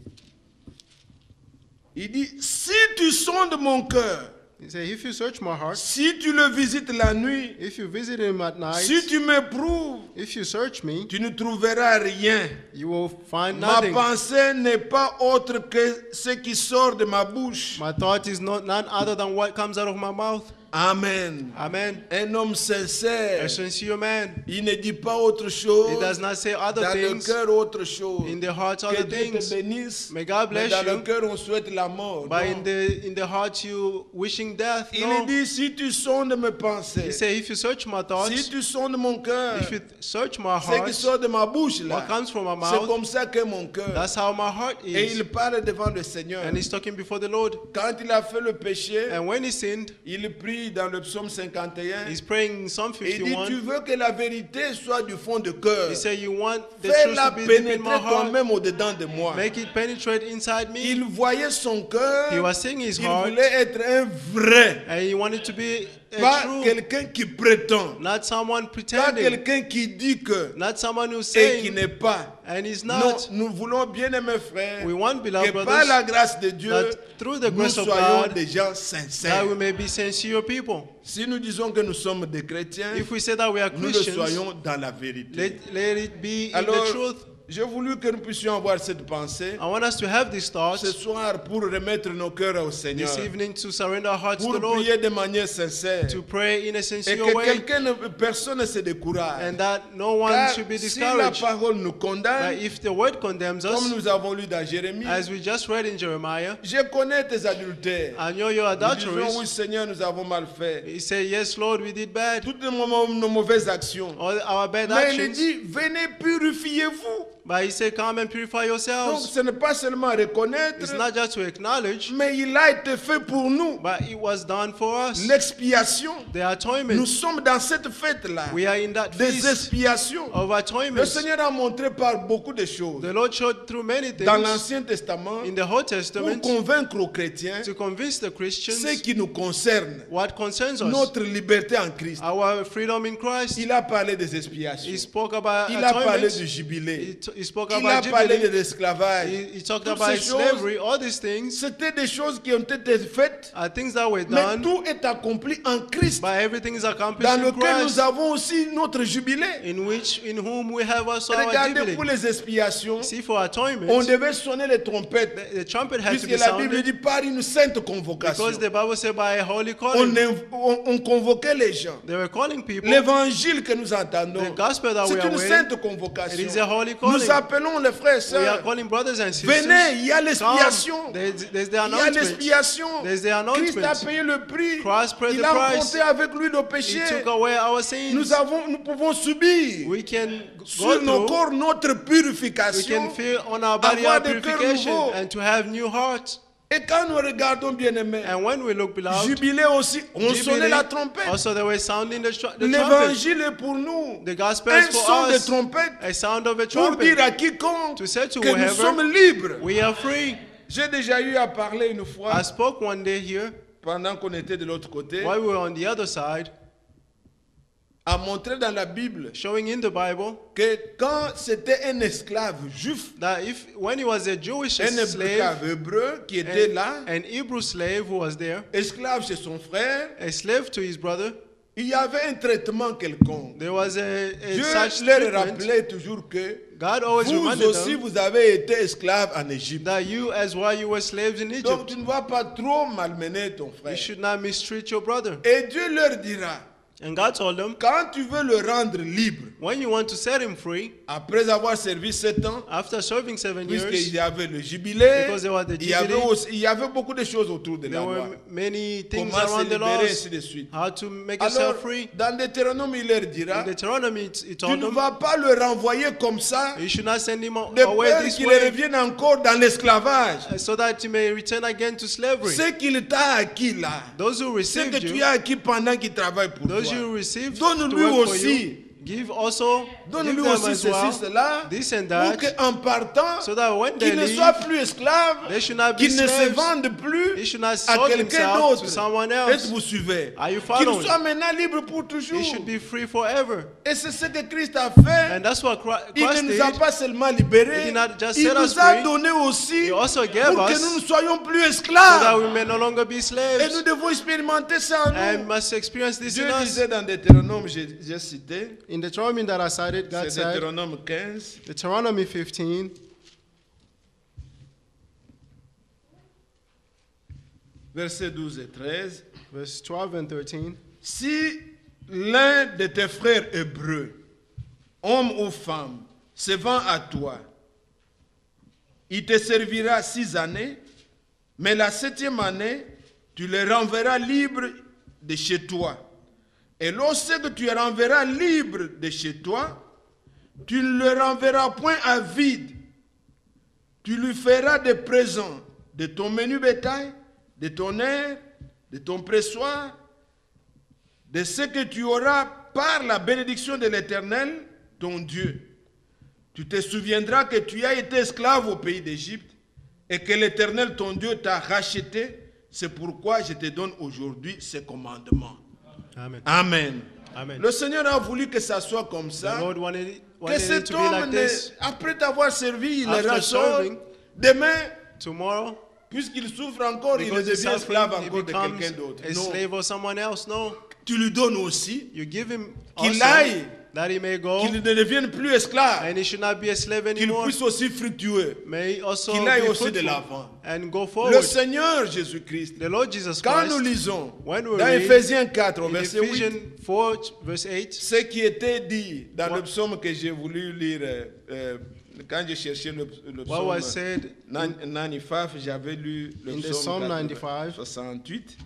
Il dit, si tu sondes mon cœur,
He He said, if you search my heart,
si tu le visites la nuit,
if you visit him at night,
si tu m'éprouves,
if you search me,
tu ne trouveras rien.
you will find
Ma
nothing.
pensée n'est pas autre que ce qui sort de ma bouche.
My thought is none other than what comes out of my mouth.
Amen.
Amen.
Un homme sincère,
A sincere man.
il ne dit pas autre chose.
He does not say other
Dans le
things.
cœur, autre chose.
In the heart,
Que
other
Dieu te
things.
bénisse.
May God
Mais
bless
dans le
you.
cœur, on souhaite la mort.
But
Non.
in the heart, you wishing death.
Il
No.
dit, si tu sondes mes
He
pensées,
said, if you search my
si
thoughts,
tu sondes mon cœur,
if you search my
ce qui
heart,
sort de ma bouche, là,
what comes from my
c'est
mouth,
comme ça que mon cœur.
that's how my heart
Et
is.
il parle devant le Seigneur.
And he's talking before the Lord.
Quand il a fait le péché,
And when he sinned,
il prie dans le psaume 51.
he's praying in Psalm
Et il dit, tu
51.
veux que la vérité soit du fond de cœur.
He said, you want the truth
Fais-la
to be deep in my
pénétrer
heart.
toi-même au-dedans de moi.
Make it penetrate inside me.
Il voyait son cœur.
He was seeing his
Il
heart.
voulait être un vrai.
And he wanted to be a
Pas
true,
quelqu'un qui prétend.
not someone
Pas
pretending,
quelqu'un qui dit que
not someone who's
et qui
saying,
n'est pas.
and he's
Non,
not.
nous voulons bien aimer frères.
We want, beloved
Que par
brothers,
la grâce de Dieu,
that through the
nous
grace of
soyons
God,
des gens
that
sincères.
we may be sincere people.
Si nous disons que nous sommes des chrétiens,
If we say that we are
nous le
Christians,
soyons dans la vérité.
let it be in
Alors,
the truth.
j'ai voulu que nous puissions avoir cette pensée
I want us to have these
ce
thoughts
soir pour remettre nos cœurs au Seigneur,
this evening, to surrender our hearts to
pour
the Lord,
prier de manière sincère,
to pray in a
et
sincere
que
way,
personne ne se décourage.
and that no one
Car
should be
si la
discouraged.
parole nous
That
condamne,
if the word condemns
comme
us,
nous avons lu dans Jérémie,
as we just read in Jeremiah,
je connais tes adultères.
I know your
Nous disons, oui
adulteries.
Seigneur, nous avons mal fait.
He said, yes, Lord, we did bad.
Toutes nos mauvaises actions.
All our bad
Mais il
actions.
dit, venez purifiez-vous.
But he said, come and purify
Donc
yourselves.
ce n'est pas seulement reconnaître,
It's not just to acknowledge,
mais il a été fait pour nous.
but it was done for us.
L'expiation.
The
Nous
atonement.
sommes dans cette fête-là.
We are in that
Des
feast
expiations.
of
Le
atonement.
Seigneur a montré par beaucoup de choses.
The Lord showed through many
Dans
things
l'Ancien Testament,
in the Old
pour
Testament
convaincre aux chrétiens
to convince the
ce
Christians
qui nous concerne,
what concerns us,
notre liberté en Christ.
our freedom in Christ.
Il a parlé des expiations.
He spoke about
Il a parlé
atonement.
du jubilé.
He spoke
Il a
about
parlé de
jubilee.
l'esclavage.
He talked
Toutes
about
ces choses,
slavery. All these things
c'était des choses qui ont été faites,
are things that were
mais
done,
tout est accompli en Christ,
but everything is accomplished
dans
in
lequel nous
Christ,
avons aussi notre jubilé.
in whom we have also our
Regardez,
jubilee.
pour les expiations,
See, for
on
atonement,
devait sonner les trompettes,
the trumpet had to
puisque
be
la Bible
sounded
dit par une sainte convocation.
because the Bible said by a holy
On,
calling.
on convoquait les gens.
They were calling people.
L'évangile que nous entendons,
The gospel that we
c'est
are
une
with,
sainte
it
convocation.
is a holy calling.
Nous appelons les frères et
We are
sœurs.
calling brothers and sisters.
Venez, il y a l'expiation.
Come. There's the
Il y a
announcement.
l'expiation.
There's the
Christ a
announcement.
payé le prix.
Christ paid
Il
the
a
price.
porté avec lui nos
He
péchés.
took away our sins.
Nous pouvons subir
We can go
sur nos
through.
corps notre
We
purification.
can feel on our body
Avoir
our
des cœurs
purification
nouveaux.
and to have new hearts.
Et quand nous regardons bien aimés,
And when we look, beloved,
jubilé aussi, on sonnait
jubilee,
la trompette.
also they were sounding the trumpet.
L'évangile est pour nous
The gospel
un
is for
son de
us.
trompette
A sound of a
pour dire
trumpet.
à quiconque
To say to
que nous
whoever,
sommes libres.
we are free.
J'ai déjà eu à parler une fois,
I spoke one day here
pendant qu'on était de l'autre côté,
while we were on the other side,
à montrer dans la Bible
showing in the Bible
que quand c'était un esclave juif,
that when he was a Jewish
un
slave,
esclave hébreu qui était là,
an Hebrew slave who was there,
esclave chez son frère,
a slave to his brother,
il y avait un traitement quelconque.
there was a
Dieu
such
leur
treatment.
rappelait toujours que
God always
vous
reminded
aussi
them
vous avez été esclave en Égypte.
that you, as while you were slaves in
Donc
Egypt,
tu ne vas pas trop malmener ton
you
frère.
should not mistreat your brother.
Et Dieu leur dira,
And God told them,
quand tu veux le rendre libre,
when you want to set him free,
après avoir servi 7 ans,
after serving 7 years,
puisqu'il y avait le jubilé,
Because there was the
il y avait
jubilee,
aussi, il y avait beaucoup de choses autour de la
there
loi.
were many things
Comment se
around the
libérer,
laws,
ainsi de suite.
how to make
Alors,
yourself free.
dans Deutéronome, il leur dira,
In Deuteronomy, it
tu
told
ne
them,
vas pas le renvoyer comme ça,
you should not send him
de
away
peur
this
qu'il
way,
revienne encore dans l'esclavage.
so that he may return again to slavery.
Ce qu'il t'a acquis là,
Those who
ce que
received
tu
you,
as acquis pendant qu'il travaille pour
those
toi,
you received to
donne-lui
work for
aussi
you, Give also,
Donne-lui
give them
aussi
as
ceci,
well,
cela,
this and
pour
that,
qu'en partant,
so that when
qu'il
they
ne
leave,
soit plus esclave,
they should not be
qu'il ne se
slaves.
vende plus
He should not
à
sell
quelqu'un
himself
d'autre.
to someone
Est-ce
else.
que vous suivez?
Are you
Qu'il
following?
soit maintenant libre pour toujours.
He should be free forever.
Et c'est ce que Christ a fait.
And that's what
Il
Christ
ne nous a
did.
pas seulement libérés,
He did not just
il
set us
nous a
free,
donné aussi
He also gave
pour que
us
nous ne soyons plus
so that
esclaves.
we may no longer be
Et nous
slaves.
devons expérimenter ça en
And
nous.
must experience this
Dieu
in us.
disait dans Deutéronome, j'ai cité,
In Deuteronomy that I cited, God
c'est
said,
Deutéronome 15,
Deuteronomy 15,
versets 12 et 13.
verse 12 and 13.
Si l'un de tes frères hébreux, homme ou femme, se vend à toi, il te servira 6 années, mais la 7e année, tu le renverras libre de chez toi. Et lorsque tu le renverras libre de chez toi, tu ne le renverras point à vide. Tu lui feras des présents de ton menu bétail, de ton air, de ton pressoir, de ce que tu auras par la bénédiction de l'Éternel, ton Dieu. Tu te souviendras que tu as été esclave au pays d'Égypte et que l'Éternel, ton Dieu, t'a racheté. C'est pourquoi je te donne aujourd'hui ce commandement.
Amen.
Amen.
Amen.
Le Seigneur a voulu que ça soit comme
The
ça.
Lord wanted
Que
it
cet
to be like
homme,
this.
après t'avoir servi, il
After
le rassure.
serving,
Demain,
Tomorrow,
puisqu'il souffre encore, il ne
because he's
devient esclave
suffering, he
encore de
becomes
quelqu'un d'autre.
a
Non.
slave of someone else. No.
Tu lui donnes aussi
You give him
qu'il
also
aille,
that he may go
qu'il ne devienne plus esclave,
and he should not be a slave
qu'il
anymore.
puisse aussi fructueux,
May he also
qu'il aille
be
aussi de
fruitful
l'avant.
and go
Le
forward.
Seigneur Jésus-Christ,
The Lord Jesus
quand
Christ,
nous lisons
when we
dans
read
Éphésiens 4, au
in
verset 8,
Ephesians 4, verse 8,
ce qui était dit dans
What-
le psaume que j'ai voulu lire quand j'ai cherché le
what was
psaume
said
95, j'avais lu le
In the
psaume
Psalm 95.
68.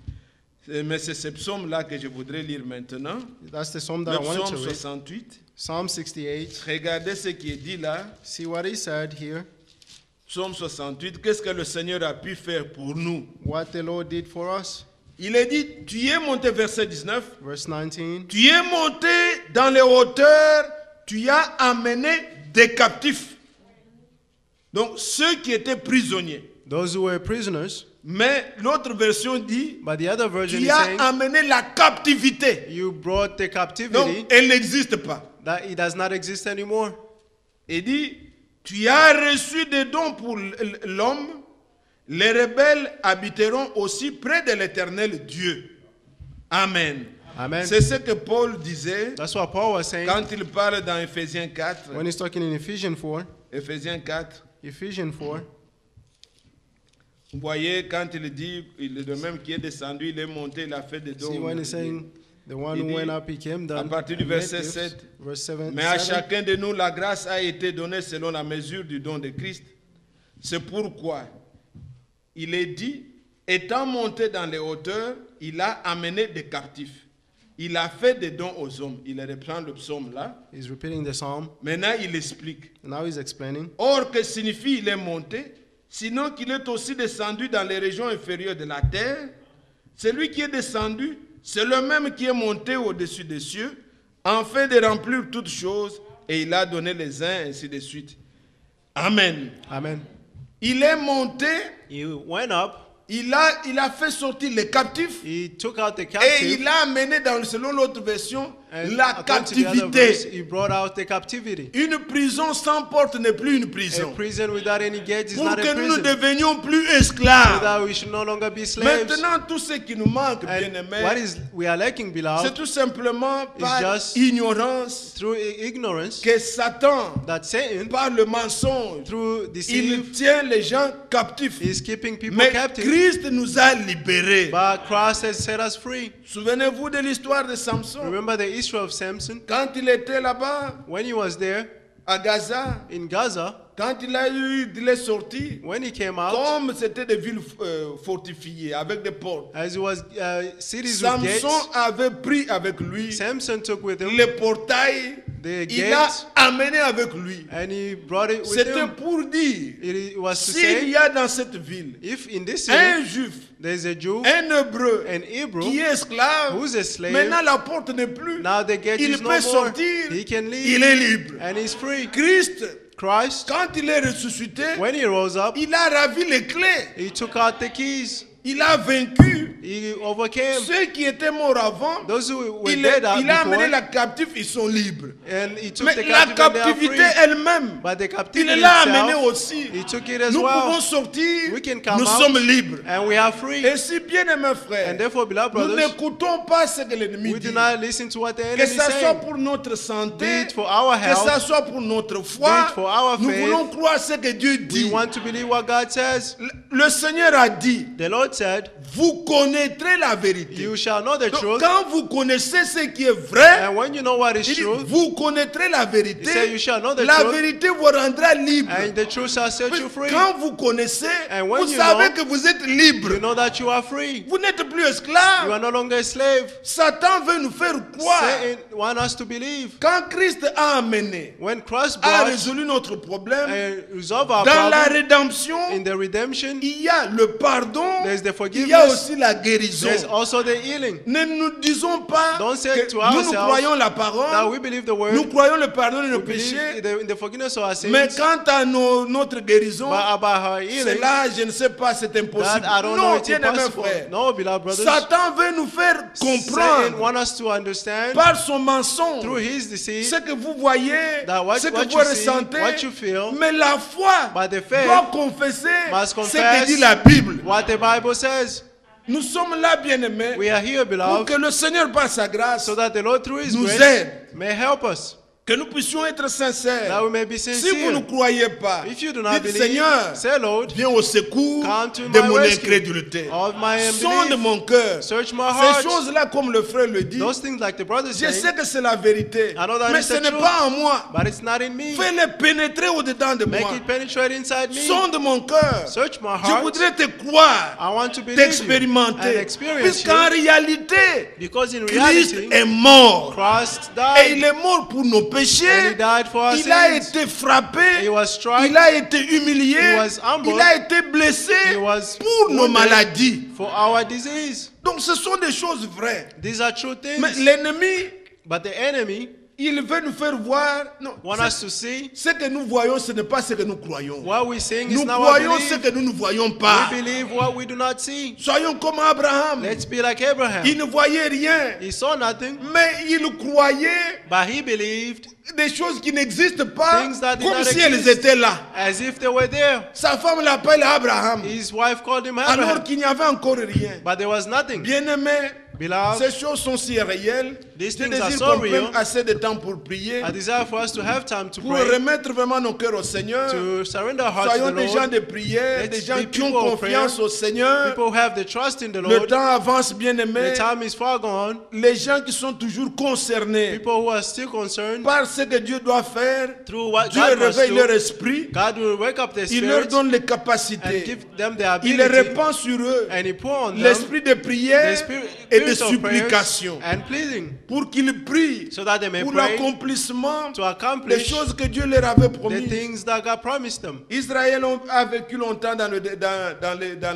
Mais c'est ce psaume-là que je voudrais lire maintenant.
That's the psalm that
Le
I wanted
psaume
to read.
68.
Psalm 68.
Regardez ce qui est dit là.
See what he said here.
Psaume 68. Qu'est-ce que le Seigneur a pu faire pour nous?
What the Lord did for us.
Il est dit, tu es monté, verset 19.
Verse 19.
Tu es monté dans les hauteurs, tu as amené des captifs. Donc ceux qui étaient prisonniers.
those who were prisoners,
Mais l'autre version dit,
but the other version
tu
is
as
saying,
amené la captivité.
you brought the
Donc
captivity
elle n'existe pas.
that it does not exist anymore.
Il dit, tu as reçu des dons pour l'homme, les rebelles habiteront aussi près de l'Éternel Dieu. Amen.
Amen.
C'est ce que Paul disait
That's what Paul was saying
quand il parle dans Éphésiens 4.
When he's talking in Ephesians 4.
Éphésiens 4.
Ephesians 4.
Vous voyez, quand il dit, il est le même qui est descendu, il est monté, il a fait des dons.
See when he's saying, the one
Il
who
dit,
went up, he came down.
à partir du
he made
verset
gifts.
7,
Verse 7.
Mais à
7.
chacun de nous, la grâce a été donnée selon la mesure du don de Christ. C'est pourquoi il est dit, étant monté dans les hauteurs, il a amené des captifs. Il a fait des dons aux hommes. Il reprend le psaume là.
He's repeating the psalm.
Maintenant, il explique.
Now he's explaining.
Or, que signifie il est monté? Sinon qu'il est aussi descendu dans les régions inférieures de la terre. Celui qui est descendu, c'est le même qui est monté au-dessus des cieux, afin de remplir toutes choses, et il a donné les uns, ainsi de suite. Amen.
Amen.
Il est monté,
He went up,
il a fait sortir les captifs,
he took out the
et
captive,
il a amené, selon l'autre version,
and
la
according to the other verse,
captivité.
he brought out the captivity.
Une prison sans porte n'est plus une
A
prison.
prison without any gates is
Pour
not
que
a
nous ne
prison.
devenions plus
So
esclaves.
that we should no longer be slaves.
Maintenant, tout ce qui nous manque,
And
bien-aimés,
what is we are lacking,
c'est
beloved,
tout simplement par
just
ignorance
through ignorance,
que Satan,
that Satan,
par le mensonge,
through
il
deceit,
tient les gens captifs.
is keeping people
Mais
captive.
Christ nous a libérés.
But Christ has set us free.
Souvenez-vous de l'histoire de Samson.
Remember the history of Samson?
Quand il était là-bas,
When he was there
à Gaza,
in Gaza,
quand il est sorti,
when he came out,
comme c'était des villes fortifiées avec des portes,
as it was cities with
Samson
gates,
avait pris avec lui
Samson took with him
les portails
the
il a
gate,
amené avec lui.
and he brought it with
C'était
him.
pour dire,
It was to
s'il
say,
y a dans cette ville
if in this city
un juif,
there's a Jew,
un hébreu
an Hebrew,
qui est esclave,
who's a slave,
maintenant la porte n'est plus.
now the gate
Il
is no
peut
more.
sortir,
He can
il
leave,
est libre.
and he's free.
Christ,
Christ,
quand il est ressuscité,
when he rose up,
il a ravi les clés.
he took out the keys.
Il a vaincu
He overcame
ceux qui étaient morts avant.
those who were
Il,
dead
il a amené
before,
la captive, ils sont libres.
and he took
Mais
the
la
captive and they are
captivité
free.
elle-même,
But the
il
captivity
l'a amenée
itself,
aussi.
he took it as
Nous pouvons
well.
sortir,
We can come
nous
out,
sommes libres.
and we are free.
Et si bien aimés frères,
And therefore, beloved
nous
brothers,
n'écoutons pas ce que l'ennemi
we do
dit.
not listen to what the
Que
enemy is
ça soit
saying.
pour notre santé,
Be it for our
que ça
health,
soit pour notre
be
foi,
it for our
nous
faith,
voulons croire ce que Dieu
we
dit.
want to believe what God says.
Le Seigneur a dit,
The Lord said,
vous connaîtrez la vérité.
you shall know the
Donc,
truth,
quand vous connaissez ce qui est vrai,
and when you know what is
il dit,
true,
vous connaîtrez la
he
vérité.
said, you shall know the
La
truth,
vérité vous rendra libre.
and the truth shall set you free.
Quand vous connaissez,
And when
vous
you
savez
know,
que vous êtes libre.
You know that you are free.
Vous n'êtes plus
You
esclave.
are no longer a slave.
Satan veut nous faire croire.
Satan wants us to believe.
Quand Christ a amené,
When Christ
a
brought
résolu notre problème,
and resolved our
dans la
problem
rédemption,
in the redemption,
il y a le pardon,
there's the
il y a
forgiveness,
aussi la guérison.
there's also the healing.
Ne nous disons pas
Don't say
que
to
nous
ourselves
croyons la
Now
parole,
we believe the word,
nous croyons le pardon de nos
we believe
péchés,
in the forgiveness of our sins,
mais quant à notre guérison,
but about our healing,
cela, je ne sais pas, c'est impossible.
that I don't know
Non,
it's
bien aimé
impossible.
frère.
No, beloved brothers,
Satan veut nous faire
Satan
comprendre
wants us to understand
par son mensonge
through his deceit
ce que vous voyez,
that what
ce que
you
vous
see,
ressentez,
what you feel,
mais la foi
but the faith
doit confesser
must
ce que
confess
dit la Bible.
what the Bible says.
Nous sommes là, bien-aimés,
We are here,
pour
beloved,
que le Seigneur, par sa grâce,
so that the Lord through his
nous
grace
aide,
may help us,
que nous puissions être sincères.
that we may be
Si vous ne
sincere.
croyez pas,
If you do not
dites,
believe,
Seigneur,
say, Lord,
viens au secours
come to
de
my
mon
rescue
incrédulité.
of my
Sonde
unbelief.
mon cœur.
Search my
Ces
heart.
choses-là, comme le frère le dit,
Those things like the brother
je sais
saying,
que c'est la vérité,
I know that
mais
it's
ce
the
n'est
truth.
pas en moi.
but it's not in me.
Fais-le pénétrer au-dedans de
Make
moi.
it penetrate inside me.
Sonde mon cœur.
Search my
Je
heart.
voudrais te croire,
I want to believe you and
t'expérimenter.
experience
Puisqu'en
you,
réalité,
because in
Christ
reality,
est mort.
Christ
Et il
died,
est mort pour nos
and
péchés.
he died for our
Il a
sins.
été frappé.
He was struck,
Il a été humilié.
He was humbled.
Il a été blessé
he was
pour nos
wounded
maladies.
for our disease.
Donc ce sont des choses vraies.
These are true things.
Mais l'ennemi,
But the enemy
il veut nous faire voir. Non,
wants us to see
ce que nous voyons, ce n'est pas ce que nous croyons.
what we're seeing is
Nous
not what we
croyons ce
believe.
que nous ne voyons pas.
We believe what we do not see.
Soyons comme Abraham.
Let's be like Abraham.
Il ne voyait rien,
He saw nothing,
mais il croyait
but he believed
des choses qui n'existent pas,
Things that did
comme
not
si elles
exist.
étaient là.
as if they were there.
Sa femme l'appelle Abraham,
His wife called him
alors
Abraham,
qu'il n'y avait encore rien.
but there was nothing.
Bien-aimé,
Beloved,
ces choses sont si réelles.
These
Je
things are
désire
so
qu'on prenne
real.
assez de temps pour prier,
I desire for us to have time to
pour
pray,
remettre vraiment nos cœurs au Seigneur.
to surrender our hearts to
Soyons
the
des gens
Lord.
de prière,
Let's
des gens
be
qui ont
people of
confiance
prayer.
au Seigneur.
People who have the trust in the
Le
Lord.
temps avance, bien-aimé.
The time is far gone.
Les gens qui sont toujours concernés
People who are still concerned
par ce que Dieu doit faire,
through what
Dieu
God must
réveille leur
do.
esprit,
God will wake up their
il leur
spirits
donne les
and
capacités,
give them the
il les
ability,
répand sur eux
and He pour on them
l'esprit de
the
prière
spirit
et de
of prayers
supplication
and pleading,
pour qu'ils prient
so that they may
pour
pray
l'accomplissement
to
des
accomplish
choses que Dieu leur avait
the
promises.
things that God promised them.
Israël a vécu longtemps dans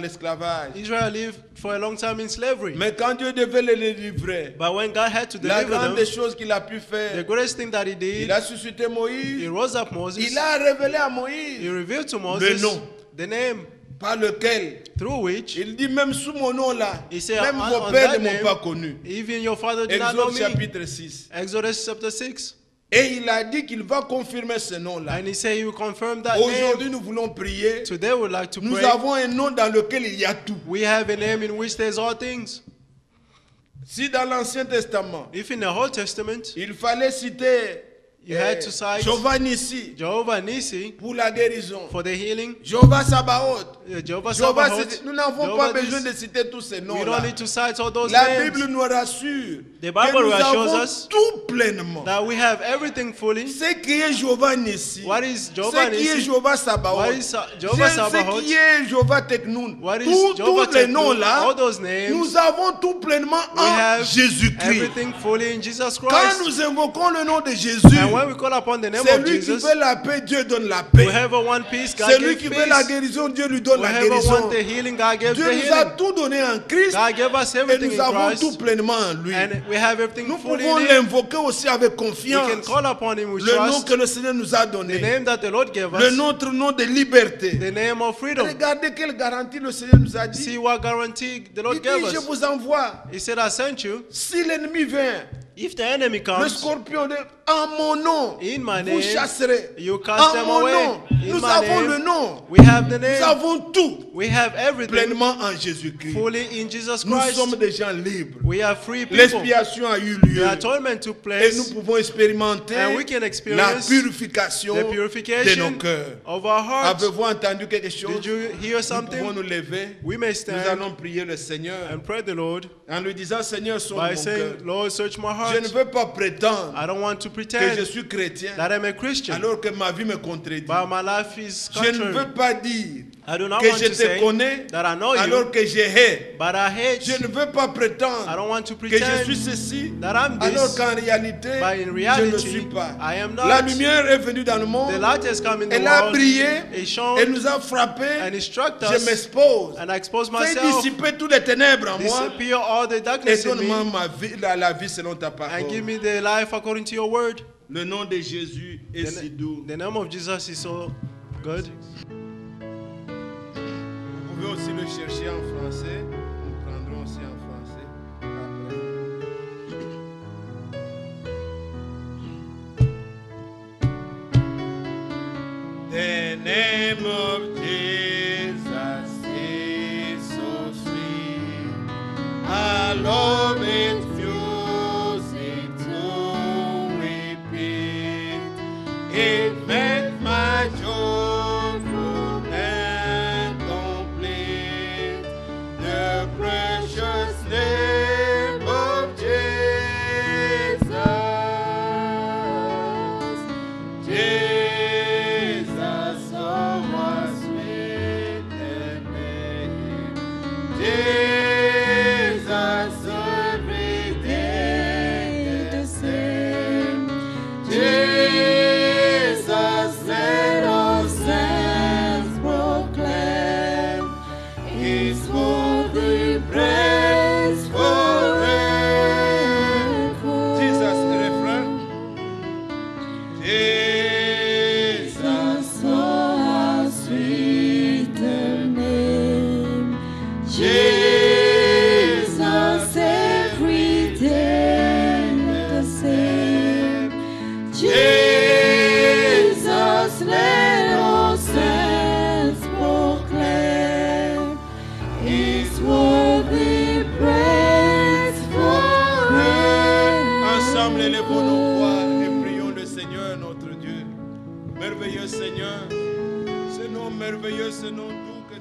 l'esclavage.
Israel lived for a long time in slavery,
Mais quand Dieu devait les délivrer,
but when God had to
la
deliver
grande des
them,
choses qu'il a pu
the
faire,
greatest thing that He
il
did,
a suscité
He
Moïse,
rose up Moses.
il a révélé à
He
Moïse
revealed to Moses
nom.
the name
par lequel
through which
il dit même sous mon nom là,
He said,
même
on
vos pères
that
ne m'ont
name,
pas connu.
even your father did not know
Exode
me.
chapitre 6.
Exodus chapter 6.
Et il a dit qu'il va confirmer ce nom-là.
And He said He will confirm that name.
Aujourd'hui, nous voulons prier.
Today we would like to
Nous
pray.
avons un nom dans lequel il y a tout.
We have a name in which there's all things.
Si dans l'Ancien Testament,
If in the Old Testament
il fallait citer
you had to cite
Jehovah Nissi
Jehovah Nissi
pour la guérison,
for the healing,
Jehovah Sabaoth,
Jehovah
Jehovah,
Sabaoth,
nous n'avons
Jehovah
pas besoin
this.
de citer tous ces
We
noms-là.
don't need to cite all those
La
names.
Bible nous rassure
The
que
Bible
nous
assures
avons
us
tout pleinement.
that we have everything fully.
Ce qui est Jehovah Nissi,
What is Jehovah
ce qui est
Nissi?
Jehovah Sabaoth,
What is Jehovah
ce
Sabaoth?
qui est Jehovah Teknoun,
What is
tous
Jehovah
les
Teknoun?
noms-là,
All those names,
nous avons tout pleinement
we
en
have
Jésus-Christ.
everything fully in Jesus
Quand
Christ.
nous invoquons le nom de Jésus,
And when we call upon the name
C'est
of
lui qui
Jesus,
veut la paix, Dieu donne la paix.
whoever want peace, God
C'est lui
gives
qui veut la
peace.
guérison, Dieu lui donne la
Whoever
guérison.
want the healing, God gives
Dieu
the
nous a
healing.
tout donné en Christ
God gave us
et
everything
nous
in
avons
Christ,
tout pleinement en lui.
and we have everything
Nous
fully
pouvons
in Him.
l'invoquer aussi avec
We can
confiance.
call upon Him with
Le nom
trust.
que le Seigneur nous a
The
donné.
name that the Lord gave
Le
us,
notre nom de liberté.
the name of freedom.
Regardez quelle garantie le Seigneur nous a dit.
See what guarantee the
Il
Lord
dit,
gave
je
us.
vous envoie.
He said, I sent you.
Si l'ennemi vient,
If the enemy
le
comes,
scorpion, en mon nom,
in my
vous
name,
chasserez.
you cast
En
them
mon
away.
nom,
In
nous
my
avons
name,
le nom.
we have the
Nous
name.
avons tout
We have everything
pleinement en Jésus-Christ.
fully in Jesus
Nous
Christ.
sommes des gens libres.
We are free people.
L'expiation a eu lieu.
The atonement took
Et nous
place,
pouvons expérimenter
and we can
la
experience
purification
the
de nos
purification
cœurs.
of our hearts.
Avez-vous entendu quelque chose?
Did you hear
Nous pouvons
something?
nous lever.
We may
Nous
stand
allons prier le Seigneur
and pray the Lord
en lui disant, Seigneur, sonde
by
mon
saying,
cœur.
Lord, search my
Je ne
heart.
veux pas prétendre
I don't want to
que je
pretend
suis chrétien
that I'm a Christian,
alors que ma vie me contredit.
but my life is
Je ne
contrary.
veux pas dire
I do not
que
want
je
to
te
say
connais
that I know you,
alors que je hais.
but I hate.
Je ne veux pas
I
prétendre
don't want to
que je
pretend
suis ceci
that I'm
alors
this,
qu'en réalité
but in
je ne
reality,
suis pas.
I am
La
not.
lumière est venue dans le monde,
The light has come in the
elle a
world,
brillé,
it
elle
shone,
nous a frappés.
and it struck
Je
us,
m'expose.
and I expose
Fais
myself,
dissiper toutes les ténèbres en moi
disappear all the
et
darkness in
donne-moi
me,
ma vie, la vie selon ta parole.
and give me the life according to your word.
Le nom de Jésus est si doux.
The name of Jesus is so good.
Vous pouvez aussi le chercher en français. Nous prendrons aussi en français après. The name of Jesus is so sweet. I love its music to repeat. It makes my joy full and complete. The precious name of Jesus. Jesus, oh what sweet name. Jesus, every day the same. Jesus, let all saints proclaim His holy praise forever. Jesus, the refrain. Jesus,
So how sweet the name, Jesus, every day the same. Jesus, let all saints proclaim His worthy praise forever.
Ensemble, élevons nos voix et prions le Seigneur notre Dieu. Merveilleux Seigneur, ce nom merveilleux, ce nom doux que